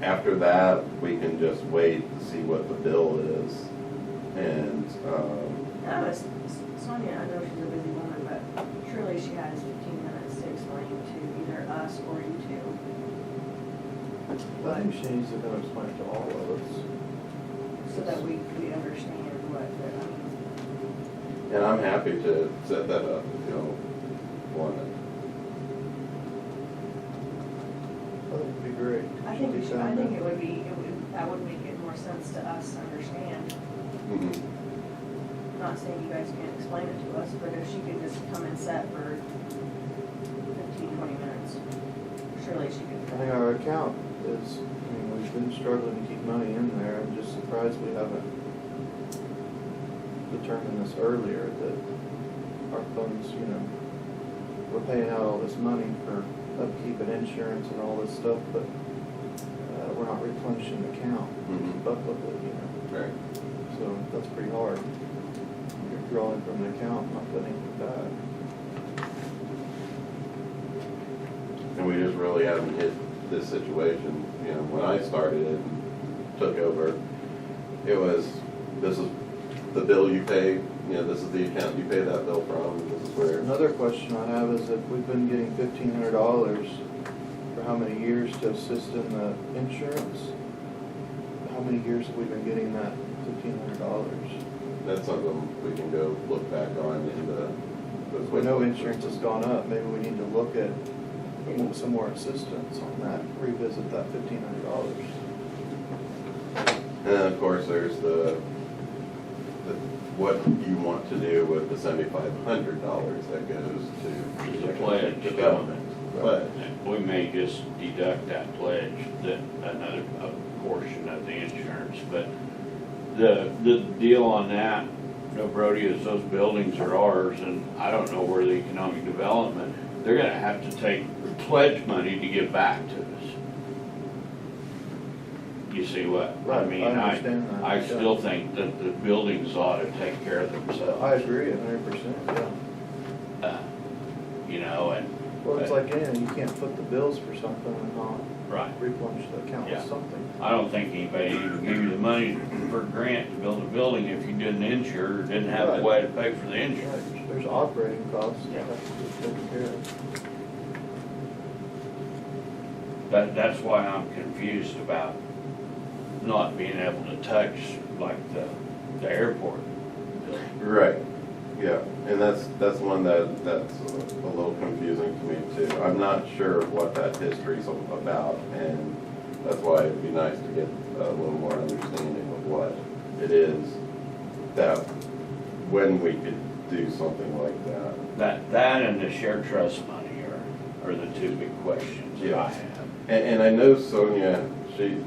Speaker 3: After that, we can just wait to see what the bill is. And,
Speaker 4: that was, Sonia, I know she's a busy woman, but surely she has 15 minutes to explain to either us or you two.
Speaker 5: I think she needs to come explain it to all of us.
Speaker 4: So that we understand what,
Speaker 3: and I'm happy to set that up if you don't want it.
Speaker 5: be great.
Speaker 4: I think we should, I think it would be, that would make it more sense to us to understand.
Speaker 3: Mhm.
Speaker 4: Not saying you guys can't explain it to us, but if she could just come and set for 15, 20 minutes, surely she could.
Speaker 5: I think our account is, I mean, we've been struggling to keep money in there. I'm just surprised we haven't determined this earlier, that our funds, you know, we're paying out all this money for upkeep and insurance and all this stuff, but we're not replenishing the account,
Speaker 3: Mhm.
Speaker 5: keep up with it, you know.
Speaker 3: Right.
Speaker 5: So that's pretty hard. You're drawing from the account, not putting it back.
Speaker 3: And we just really haven't hit this situation, you know, when I started it and took over, it was, this is the bill you pay, you know, this is the account you pay that bill from, and this is where.
Speaker 5: Another question I have is if we've been getting $1,500 for how many years to assist in the insurance? How many years have we been getting that $1,500?
Speaker 3: That's something we can go look back on in the.
Speaker 5: We know insurance has gone up, maybe we need to look at some more assistance on that, revisit that $1,500.
Speaker 3: And then, of course, there's the what you want to do with the $7,500 that goes to
Speaker 2: The pledge.
Speaker 3: development. But,
Speaker 2: We may just deduct that pledge, that another a portion of the insurance, but the deal on that, you know, Brody, is those buildings are ours, and I don't know where the economic development, they're gonna have to take pledge money to give back to us. You see what, I
Speaker 5: Right,
Speaker 2: mean,
Speaker 5: I understand that,
Speaker 2: I
Speaker 5: yeah.
Speaker 2: still think that the buildings ought to take care of themselves.
Speaker 5: I agree 100%, yeah.
Speaker 2: You know, and.
Speaker 5: Well, it's like anything, you can't put the bills for something and not
Speaker 2: Right.
Speaker 5: replenish the account
Speaker 2: Yeah.
Speaker 5: with something.
Speaker 2: I don't think anybody even give you the money for a grant to build a building if you didn't insure, or didn't have a way to pay for the insurance.
Speaker 5: Right, there's operating costs that
Speaker 2: Yeah.
Speaker 5: have to be taken care of.
Speaker 2: That's why I'm confused about not being able to touch like the airport building.
Speaker 3: right, yeah, and that's one that's a little confusing to me too. I'm not sure what that history's about, and that's why it'd be nice to get a little more understanding of what it is that, when we could do something like that.
Speaker 2: That and the share trust money are the two big questions that I have.
Speaker 3: And I know Sonia, she's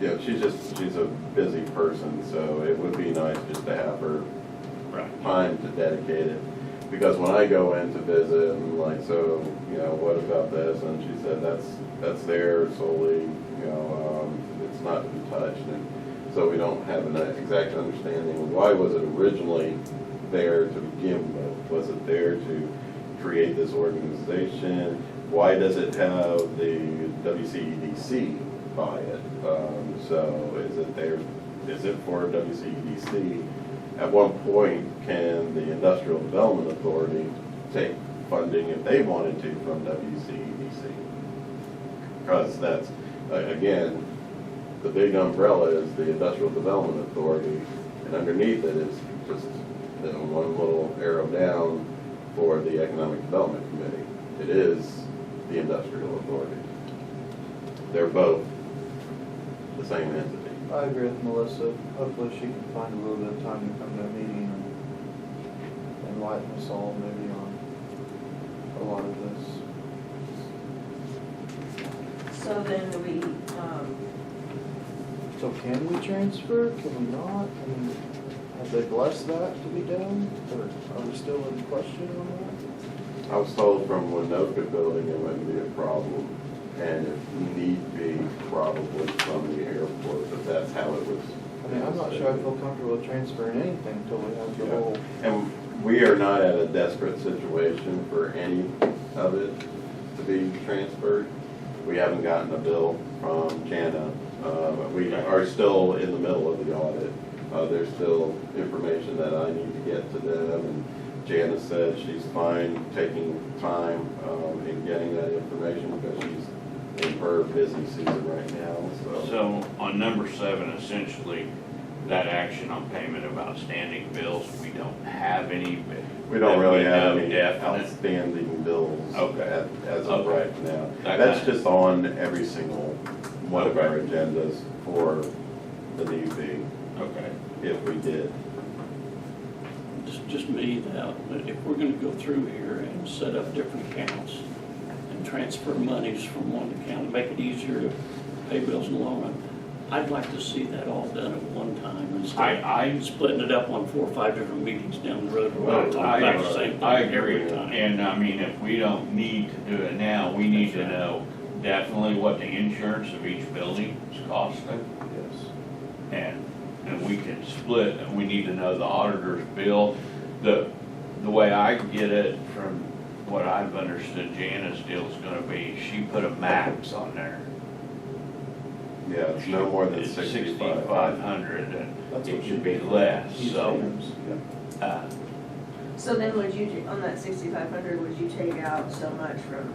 Speaker 3: a busy person, so it would be nice just to have her
Speaker 2: Right.
Speaker 3: time to dedicate it. Because when I go in to visit, and like, so, you know, what about this? And she said, that's there solely, you know, it's not been touched. And so we don't have an exact understanding of why was it originally there to begin with? Was it there to create this organization? Why does it have the WCEDC by it? So is it there, is it for WCEDC? At one point, can the Industrial Development Authority take funding if they wanted to from WCEDC? Because that's, again, the big umbrella is the Industrial Development Authority, and underneath it is just, you know, one little arrow down for the Economic Development Committee. It is the Industrial Authority. They're both the same entity.
Speaker 5: I agree with Melissa. Hopefully she can find a little bit of time to come to a meeting and enlighten us all maybe on a lot of this.
Speaker 4: So then we,
Speaker 5: So can we transfer? Can we not? I mean, have they blessed that to be done? Or are we still in question on that?
Speaker 3: I was told from Winoka Building it wouldn't be a problem, and if need be, probably from the airport, but that's how it was.
Speaker 5: I mean, I'm not sure I feel comfortable with transferring anything until we have the
Speaker 3: Yeah.
Speaker 5: whole.
Speaker 3: And we are not at a desperate situation for any of it to be transferred. We haven't gotten a bill from Jana. We are still in the middle of the audit. There's still information that I need to get to them, and Jana said she's fine taking time in getting that information because she's in her busy season right now, so.
Speaker 2: So on number 7, essentially, that action on payment of outstanding bills, we don't have any,
Speaker 3: We don't
Speaker 2: that
Speaker 3: really
Speaker 2: we
Speaker 3: have
Speaker 2: know
Speaker 3: any
Speaker 2: definite?
Speaker 3: outstanding bills
Speaker 2: Okay.
Speaker 3: as of
Speaker 2: Okay.
Speaker 3: right now.
Speaker 2: That
Speaker 3: That's
Speaker 2: kinda-
Speaker 3: just on every single one of
Speaker 2: Okay.
Speaker 3: our agendas for the new fee,
Speaker 2: Okay.
Speaker 3: if we did.
Speaker 6: Just me that, if we're gonna go through here and set up different accounts and transfer monies from one account and make it easier to pay bills in the long run, I'd like to see that all done at one time instead
Speaker 2: I-
Speaker 6: of splitting it up on 4 or 5 different meetings down the road. We're not talking about the same
Speaker 2: I
Speaker 6: thing
Speaker 2: agree,
Speaker 6: every time.
Speaker 2: and I mean, if we don't need to do it now, we need to
Speaker 6: That's right.
Speaker 2: know definitely what the insurance of each building is costing.
Speaker 5: Yes.
Speaker 2: And we can split, and we need to know the auditor's bill. The way I get it from what I've understood Jana's deal is gonna be, she put a max on there.
Speaker 3: Yeah, it's no more than
Speaker 2: It's
Speaker 3: 6,500.
Speaker 2: and
Speaker 5: That's
Speaker 2: it
Speaker 5: what
Speaker 2: should
Speaker 5: should
Speaker 2: be
Speaker 5: be
Speaker 2: less,
Speaker 5: each
Speaker 2: so,
Speaker 5: items.
Speaker 2: uh,
Speaker 4: So then would you, on that 6,500, would you take out so much from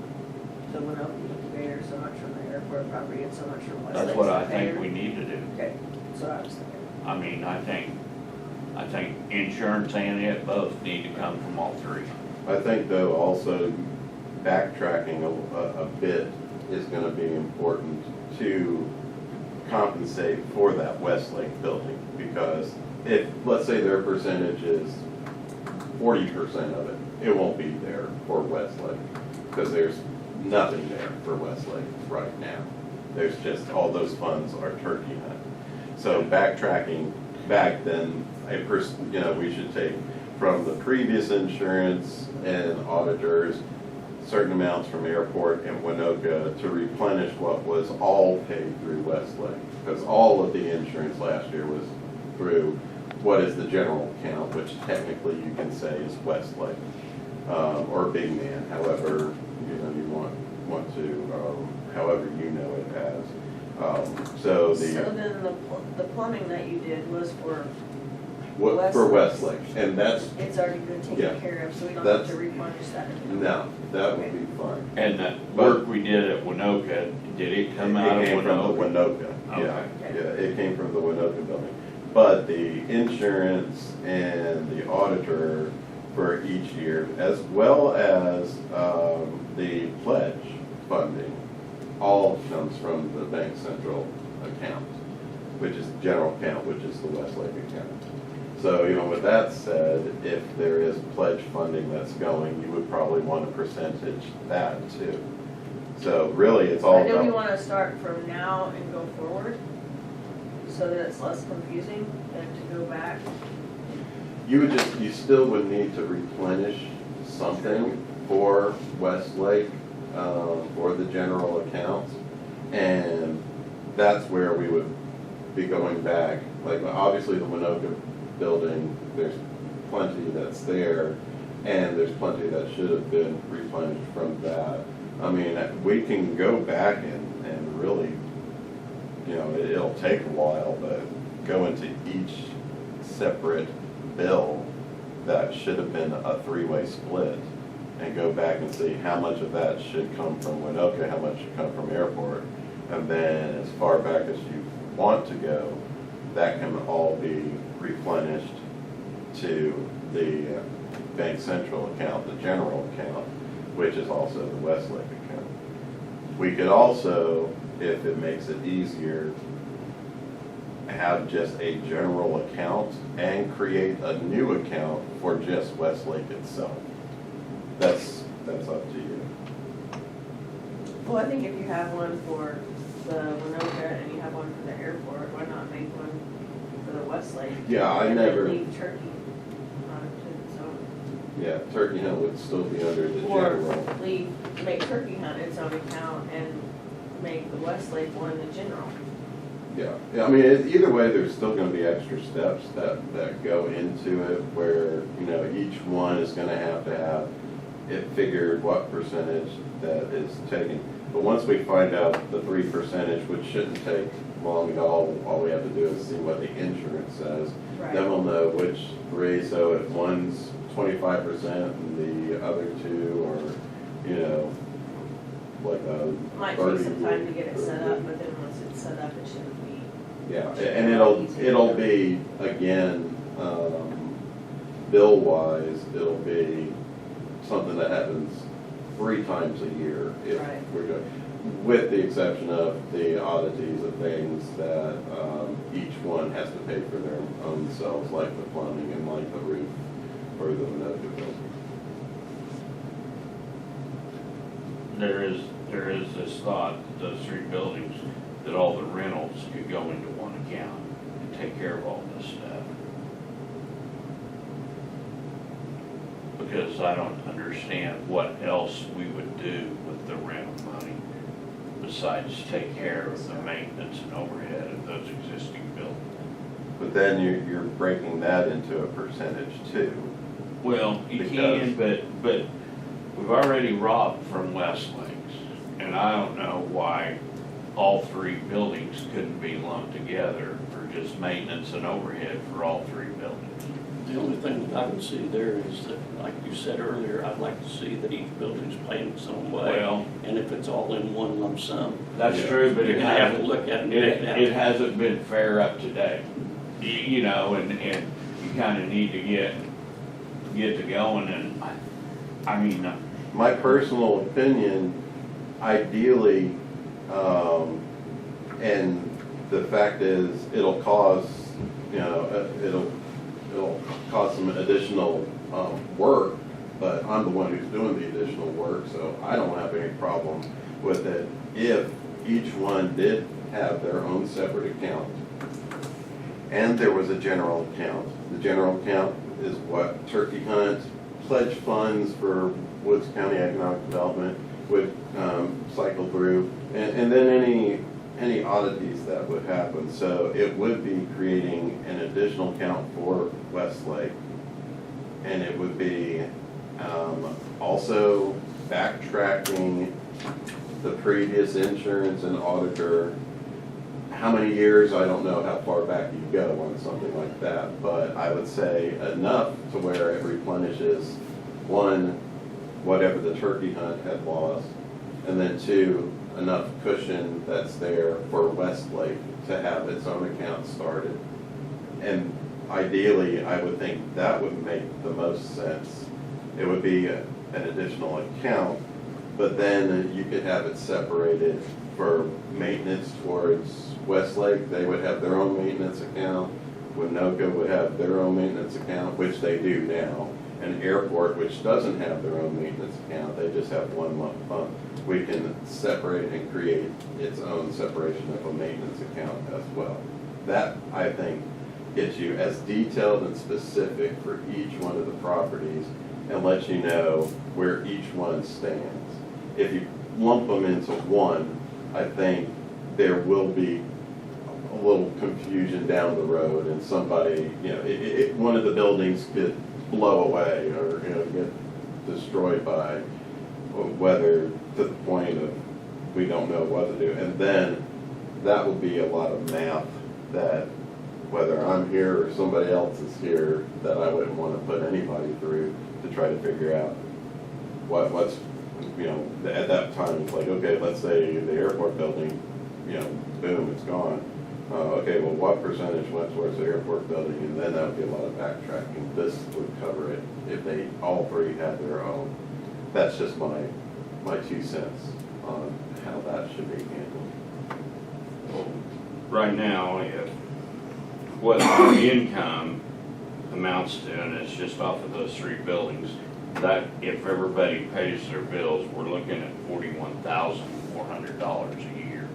Speaker 4: the Winoka incubator, so much from the airport property, and so much from Westlake?
Speaker 2: that's what I think we need to do.
Speaker 4: Okay, so I was thinking.
Speaker 2: I mean, I think insurance and it both need to come from all three.
Speaker 3: I think though also backtracking a bit is gonna be important to compensate for that Westlake building. Because if, let's say their percentage is 40% of it, it won't be there for Westlake. Because there's nothing there for Westlake right now. There's just, all those funds are turkey hunt. So backtracking back then, we should take from the previous insurance and auditors, certain amounts from airport and Winoka to replenish what was all paid through Westlake. Because all of the insurance last year was through what is the general account, which technically you can say is Westlake, or Big Man, however, you want to, however you know it as. So
Speaker 4: So then the plumbing that you did was for,
Speaker 3: for Westlake, and that's,
Speaker 4: it's already been
Speaker 3: Yeah.
Speaker 4: taken care of, so we don't have to
Speaker 3: That's-
Speaker 4: replenish that.
Speaker 3: no, that would be fine.
Speaker 2: And the work we did at Winoka, did it come out of
Speaker 3: It came from the
Speaker 2: Winoka?
Speaker 3: Winoka, yeah,
Speaker 2: Okay.
Speaker 3: yeah, it came from the Winoka building. But the insurance and the auditor for each year, as well as the pledge funding, all comes from the Bank Central account, which is the general account, which is the Westlake account. So, with that said, if there is pledge funding that's going, you would probably want to percentage that too. So really, it's all
Speaker 4: Or do we
Speaker 3: about,
Speaker 4: want to start from now and go forward, so that it's less confusing than to go back?
Speaker 3: you still would need to replenish something for Westlake, for the general account. And that's where we would be going back, like, obviously the Winoka building, there's plenty that's there, and there's plenty that should have been replenished from that. I mean, we can go back and really, it'll take a while, but go into each separate bill that should have been a three-way split, and go back and see how much of that should come from Winoka, how much should come from airport, and then as far back as you want to go, that can all be replenished to the Bank Central account, the general account, which is also the Westlake account. We could also, if it makes it easier, have just a general account and create a new account for just Westlake itself. That's up to you.
Speaker 4: Well, I think if you have one for the Winoka and you have one for the airport, why not make one for the Westlake?
Speaker 3: Yeah, I
Speaker 4: And then
Speaker 3: never-
Speaker 4: leave Turkey on its own.
Speaker 3: Yeah, Turkey Hunt would still be under the
Speaker 4: Or
Speaker 3: general.
Speaker 4: make Turkey Hunt its own account and make the Westlake one the general.
Speaker 3: Yeah, I mean, either way, there's still gonna be extra steps that go into it where, each one is gonna have it figured what percentage that is taken. But once we find out the 3%, which shouldn't take long at all we have to do is see what the insurance says. Then we'll know which three, so if one's 25% and the other two are, like a
Speaker 4: Might
Speaker 3: 30.
Speaker 4: take some time to get it set up, but then once it's set up, it shouldn't be.
Speaker 3: Yeah, and it'll be, again, bill-wise, it'll be something that happens 3 times a year if
Speaker 4: Right.
Speaker 3: we're doing, with the exception of the oddities of things that each one has to pay for their own selves, like the plumbing and like the roof for the Winoka building.
Speaker 2: There is this thought, that those 3 buildings, that all the rentals could go into one account and take care of all this stuff. Because I don't understand what else we would do with the rental money besides take care of the maintenance and overhead of those existing buildings.
Speaker 3: But then you're breaking that into a percentage too.
Speaker 2: Well, you can, but we've already robbed from Westlake's, and I don't know why all 3 buildings couldn't be lumped together for just maintenance and overhead for all 3 buildings.
Speaker 6: The only thing that I would see there is that, like you said earlier, I'd like to see that each building's paying its own way.
Speaker 2: Well,
Speaker 6: And if it's all in one lump sum,
Speaker 2: that's
Speaker 3: Yeah.
Speaker 2: true, but
Speaker 6: you're
Speaker 2: it
Speaker 6: gonna have to
Speaker 2: hasn't,
Speaker 6: look at it and
Speaker 2: it,
Speaker 6: take it out.
Speaker 2: it hasn't been fair up to date. You know, and you kinda need to get to going, and I mean,
Speaker 3: My personal opinion, ideally, and the fact is, it'll cause, you know, it'll cause some additional work, but I'm the one who's doing the additional work, so I don't have any problem with it if each one did have their own separate account. And there was a general account. The general account is what turkey hunt, pledge funds for Woods County Economic Development would cycle through, and then any oddities that would happen. So it would be creating an additional account for Westlake, and it would be also backtracking the previous insurance and auditor. How many years, I don't know how far back you go on something like that, but I would say enough to where it replenishes, 1, whatever the turkey hunt had lost, and then 2, enough cushion that's there for Westlake to have its own account started. And ideally, I would think that would make the most sense. It would be an additional account, but then you could have it separated for maintenance towards Westlake. They would have their own maintenance account. Winoka would have their own maintenance account, which they do now. An airport, which doesn't have their own maintenance account, they just have one lump sum. We can separate and create its own separation of a maintenance account as well. That, I think, gets you as detailed and specific for each one of the properties and lets you know where each one stands. If you lump them into one, I think there will be a little confusion down the road, and somebody, you know, one of the buildings could blow away or, you know, get destroyed by weather to the point of we don't know what to do. And then that will be a lot of math that, whether I'm here or somebody else is here, that I wouldn't want to put anybody through to try to figure out what's, you know, at that time, it's like, okay, let's say the airport building, you know, boom, it's gone. Okay, well, what percentage went towards the airport building? And then that would be a lot of backtracking. This would cover it if they, all 3 had their own. That's just my 2 cents on how that should be handled.
Speaker 2: right now, if what our income amounts to, and it's just off of those 3 buildings, that if everybody pays their bills, we're looking at $41,400 a year.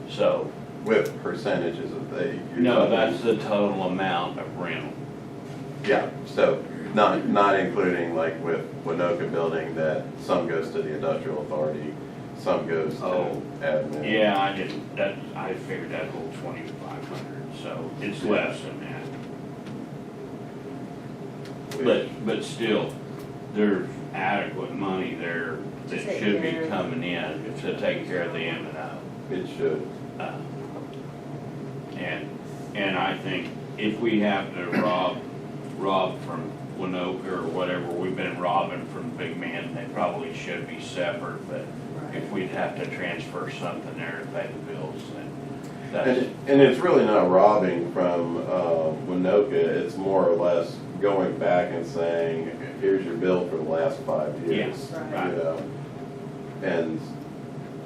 Speaker 2: So,
Speaker 3: With percentages of the.
Speaker 2: no, that's the total amount of rental.
Speaker 3: Yeah, so not including like with Winoka building, that some goes to the industrial authority, some goes to
Speaker 2: Oh.
Speaker 3: admin.
Speaker 2: Yeah, I figured that whole 2,500, so it's less than that. But still, there's adequate money there that
Speaker 4: To take
Speaker 2: should be
Speaker 4: care of-
Speaker 2: coming in to take care of the M&O.
Speaker 3: It should.
Speaker 2: And I think if we have to rob from Winoka or whatever, we've been robbing from Big Man, they probably should be separate, but if we'd have to transfer something there to pay the bills, then That's,
Speaker 3: And it's really not robbing from Winoka, it's more or less going back and saying, here's your bill for the last 5 years.
Speaker 2: Yes,
Speaker 4: Right.
Speaker 2: right.
Speaker 3: You know? And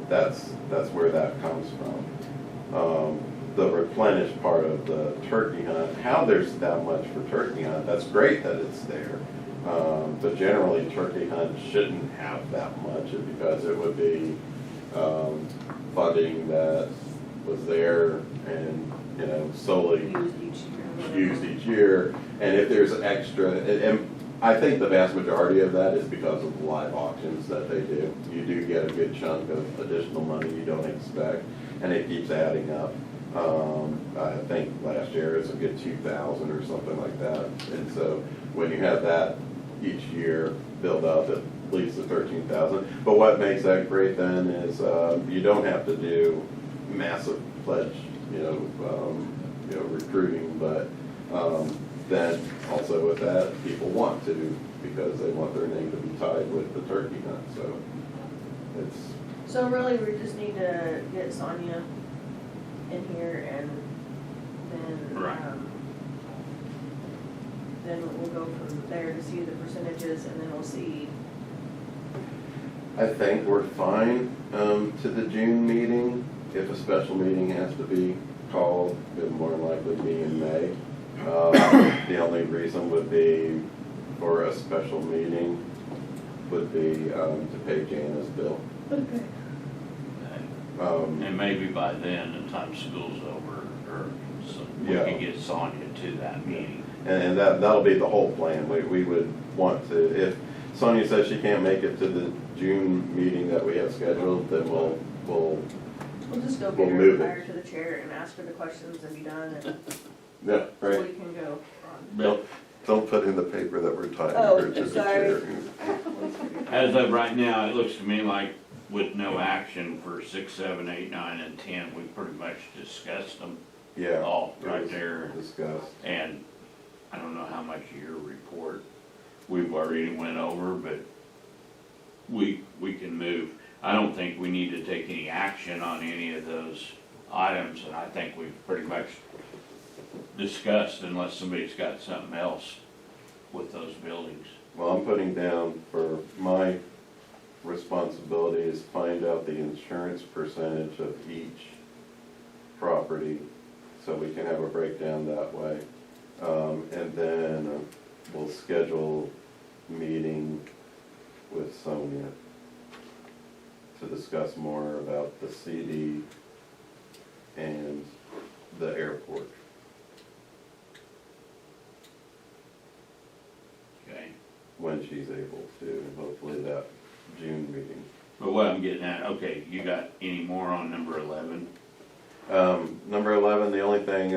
Speaker 3: that's where that comes from. The replenish part of the turkey hunt, how there's that much for turkey hunt, that's great that it's there. But generally, turkey hunt shouldn't have that much because it would be funding that was there and, you know, solely used each year. And if there's extra, and I think the vast majority of that is because of the live auctions that they do. You do get a good chunk of additional money you don't expect, and it keeps adding up. I think last year it was a good 2,000 or something like that. And so when you have that each year build up at least the 13,000. But what makes that great then is you don't have to do massive pledge, recruiting, but then also with that, people want to because they want their name to be tied with the turkey hunt. So it's
Speaker 4: So really, we just need to get Sonia in here and then,
Speaker 2: Right.
Speaker 4: then we'll go from there to see the percentages and then we'll see.
Speaker 3: I think we're fine to the June meeting. If a special meeting has to be called, it would more than likely be in May. The only reason would be for a special meeting would be to pay Jana's bill.
Speaker 4: Okay.
Speaker 2: and maybe by then, the time school's over, or we
Speaker 3: Yeah.
Speaker 2: can get Sonia to that meeting.
Speaker 3: And that'll be the whole plan. We would want to, if Sonia says she can't make it to the June meeting that we have scheduled, then we'll
Speaker 4: We'll just go
Speaker 3: We'll
Speaker 4: get her
Speaker 3: move it.
Speaker 4: prior to the chair and ask her the questions and be done and
Speaker 3: yeah,
Speaker 4: we
Speaker 3: right.
Speaker 4: can go on.
Speaker 3: Don't put in the paper that we're tying
Speaker 4: Oh,
Speaker 3: her to the
Speaker 4: sorry.
Speaker 3: chair.
Speaker 2: As of right now, it looks to me like with no action for 6, 7, 8, 9, and 10, we pretty much discussed them
Speaker 3: Yeah.
Speaker 2: all
Speaker 3: it
Speaker 2: right
Speaker 3: was
Speaker 2: there.
Speaker 3: Discussed.
Speaker 2: And I don't know how much of your report we've already went over, but we can move. I don't think we need to take any action on any of those items, and I think we've pretty much discussed unless somebody's got something else with those buildings.
Speaker 3: Well, I'm putting down for my responsibility is find out the insurance percentage of each property, so we can have a breakdown that way. And then we'll schedule a meeting with Sonia to discuss more about the CD and the airport.
Speaker 2: Okay?
Speaker 3: When she's able to, and hopefully that June meeting.
Speaker 2: But what I'm getting at, okay, you got any more on number 11?
Speaker 3: Number 11, the only thing,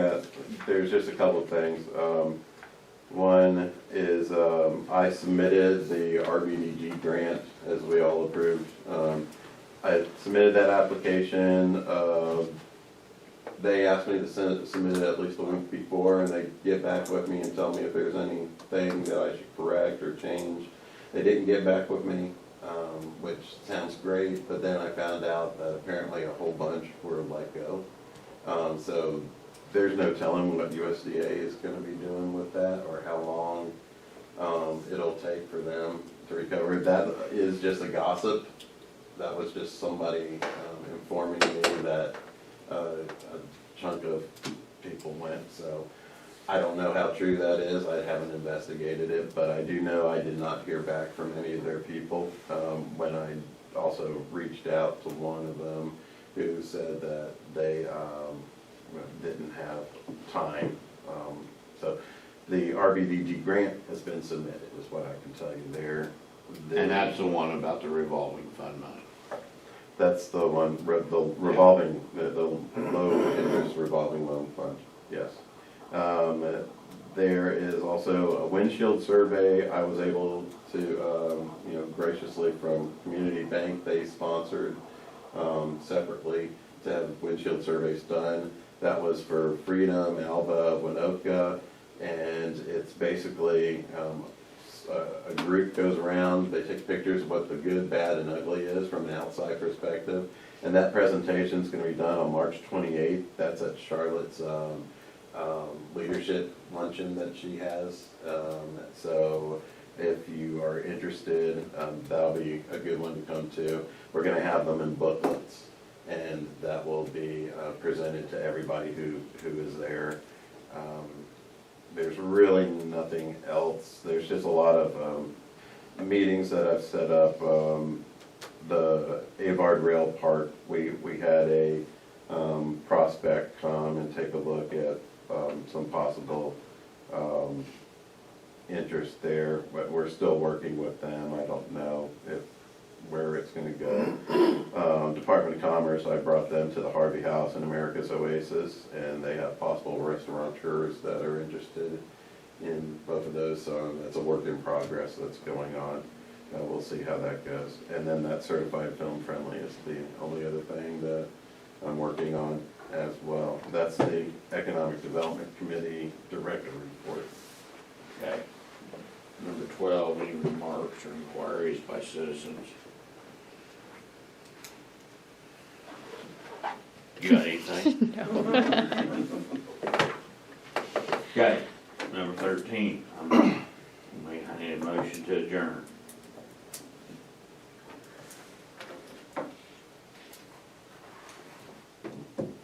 Speaker 3: there's just a couple of things. One is I submitted the RBDG grant as we all approved. I submitted that application. They asked me to submit it at least a week before, and they get back with me and tell me if there's anything that I should correct or change. They didn't get back with me, which sounds great, but then I found out that apparently a whole bunch were let go. So there's no telling what USDA is gonna be doing with that or how long it'll take for them to recover. That is just a gossip. That was just somebody informing me that a chunk of people went, so I don't know how true that is. I haven't investigated it, but I do know I did not hear back from any of their people. When I also reached out to one of them who said that they didn't have time. So the RBDG grant has been submitted, is what I can tell you there.
Speaker 2: And that's the one about the revolving fund money.
Speaker 3: That's the one, the revolving, the low interest revolving loan fund, yes. There is also a windshield survey. I was able to, graciously from Community Bank, they sponsored separately to have windshield surveys done. That was for Freedom, Alba, Winoka, and it's basically a group goes around, they take pictures of what the good, bad, and ugly is from an outside perspective. And that presentation's gonna be done on March 28th. That's at Charlotte's leadership luncheon that she has. So if you are interested, that'll be a good one to come to. We're gonna have them in booklets, and that will be presented to everybody who is there. There's really nothing else. There's just a lot of meetings that I've set up. The Avard Rail Park, we had a prospect come and take a look at some possible interest there, but we're still working with them. I don't know where it's gonna go. Department of Commerce, I brought them to the Harvey House in America's Oasis, and they have possible restaurateurs that are interested in both of those, so that's a work in progress that's going on. We'll see how that goes. And then that certified film friendly is the only other thing that I'm working on as well. That's the Economic Development Committee Director Report.
Speaker 2: Okay. Number 12, any remarks or inquiries by citizens? You got anything? Okay, number 13, I need a motion to adjourn.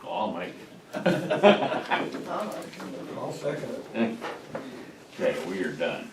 Speaker 2: I'll make it.
Speaker 1: I'll second it.
Speaker 2: Okay, we are done.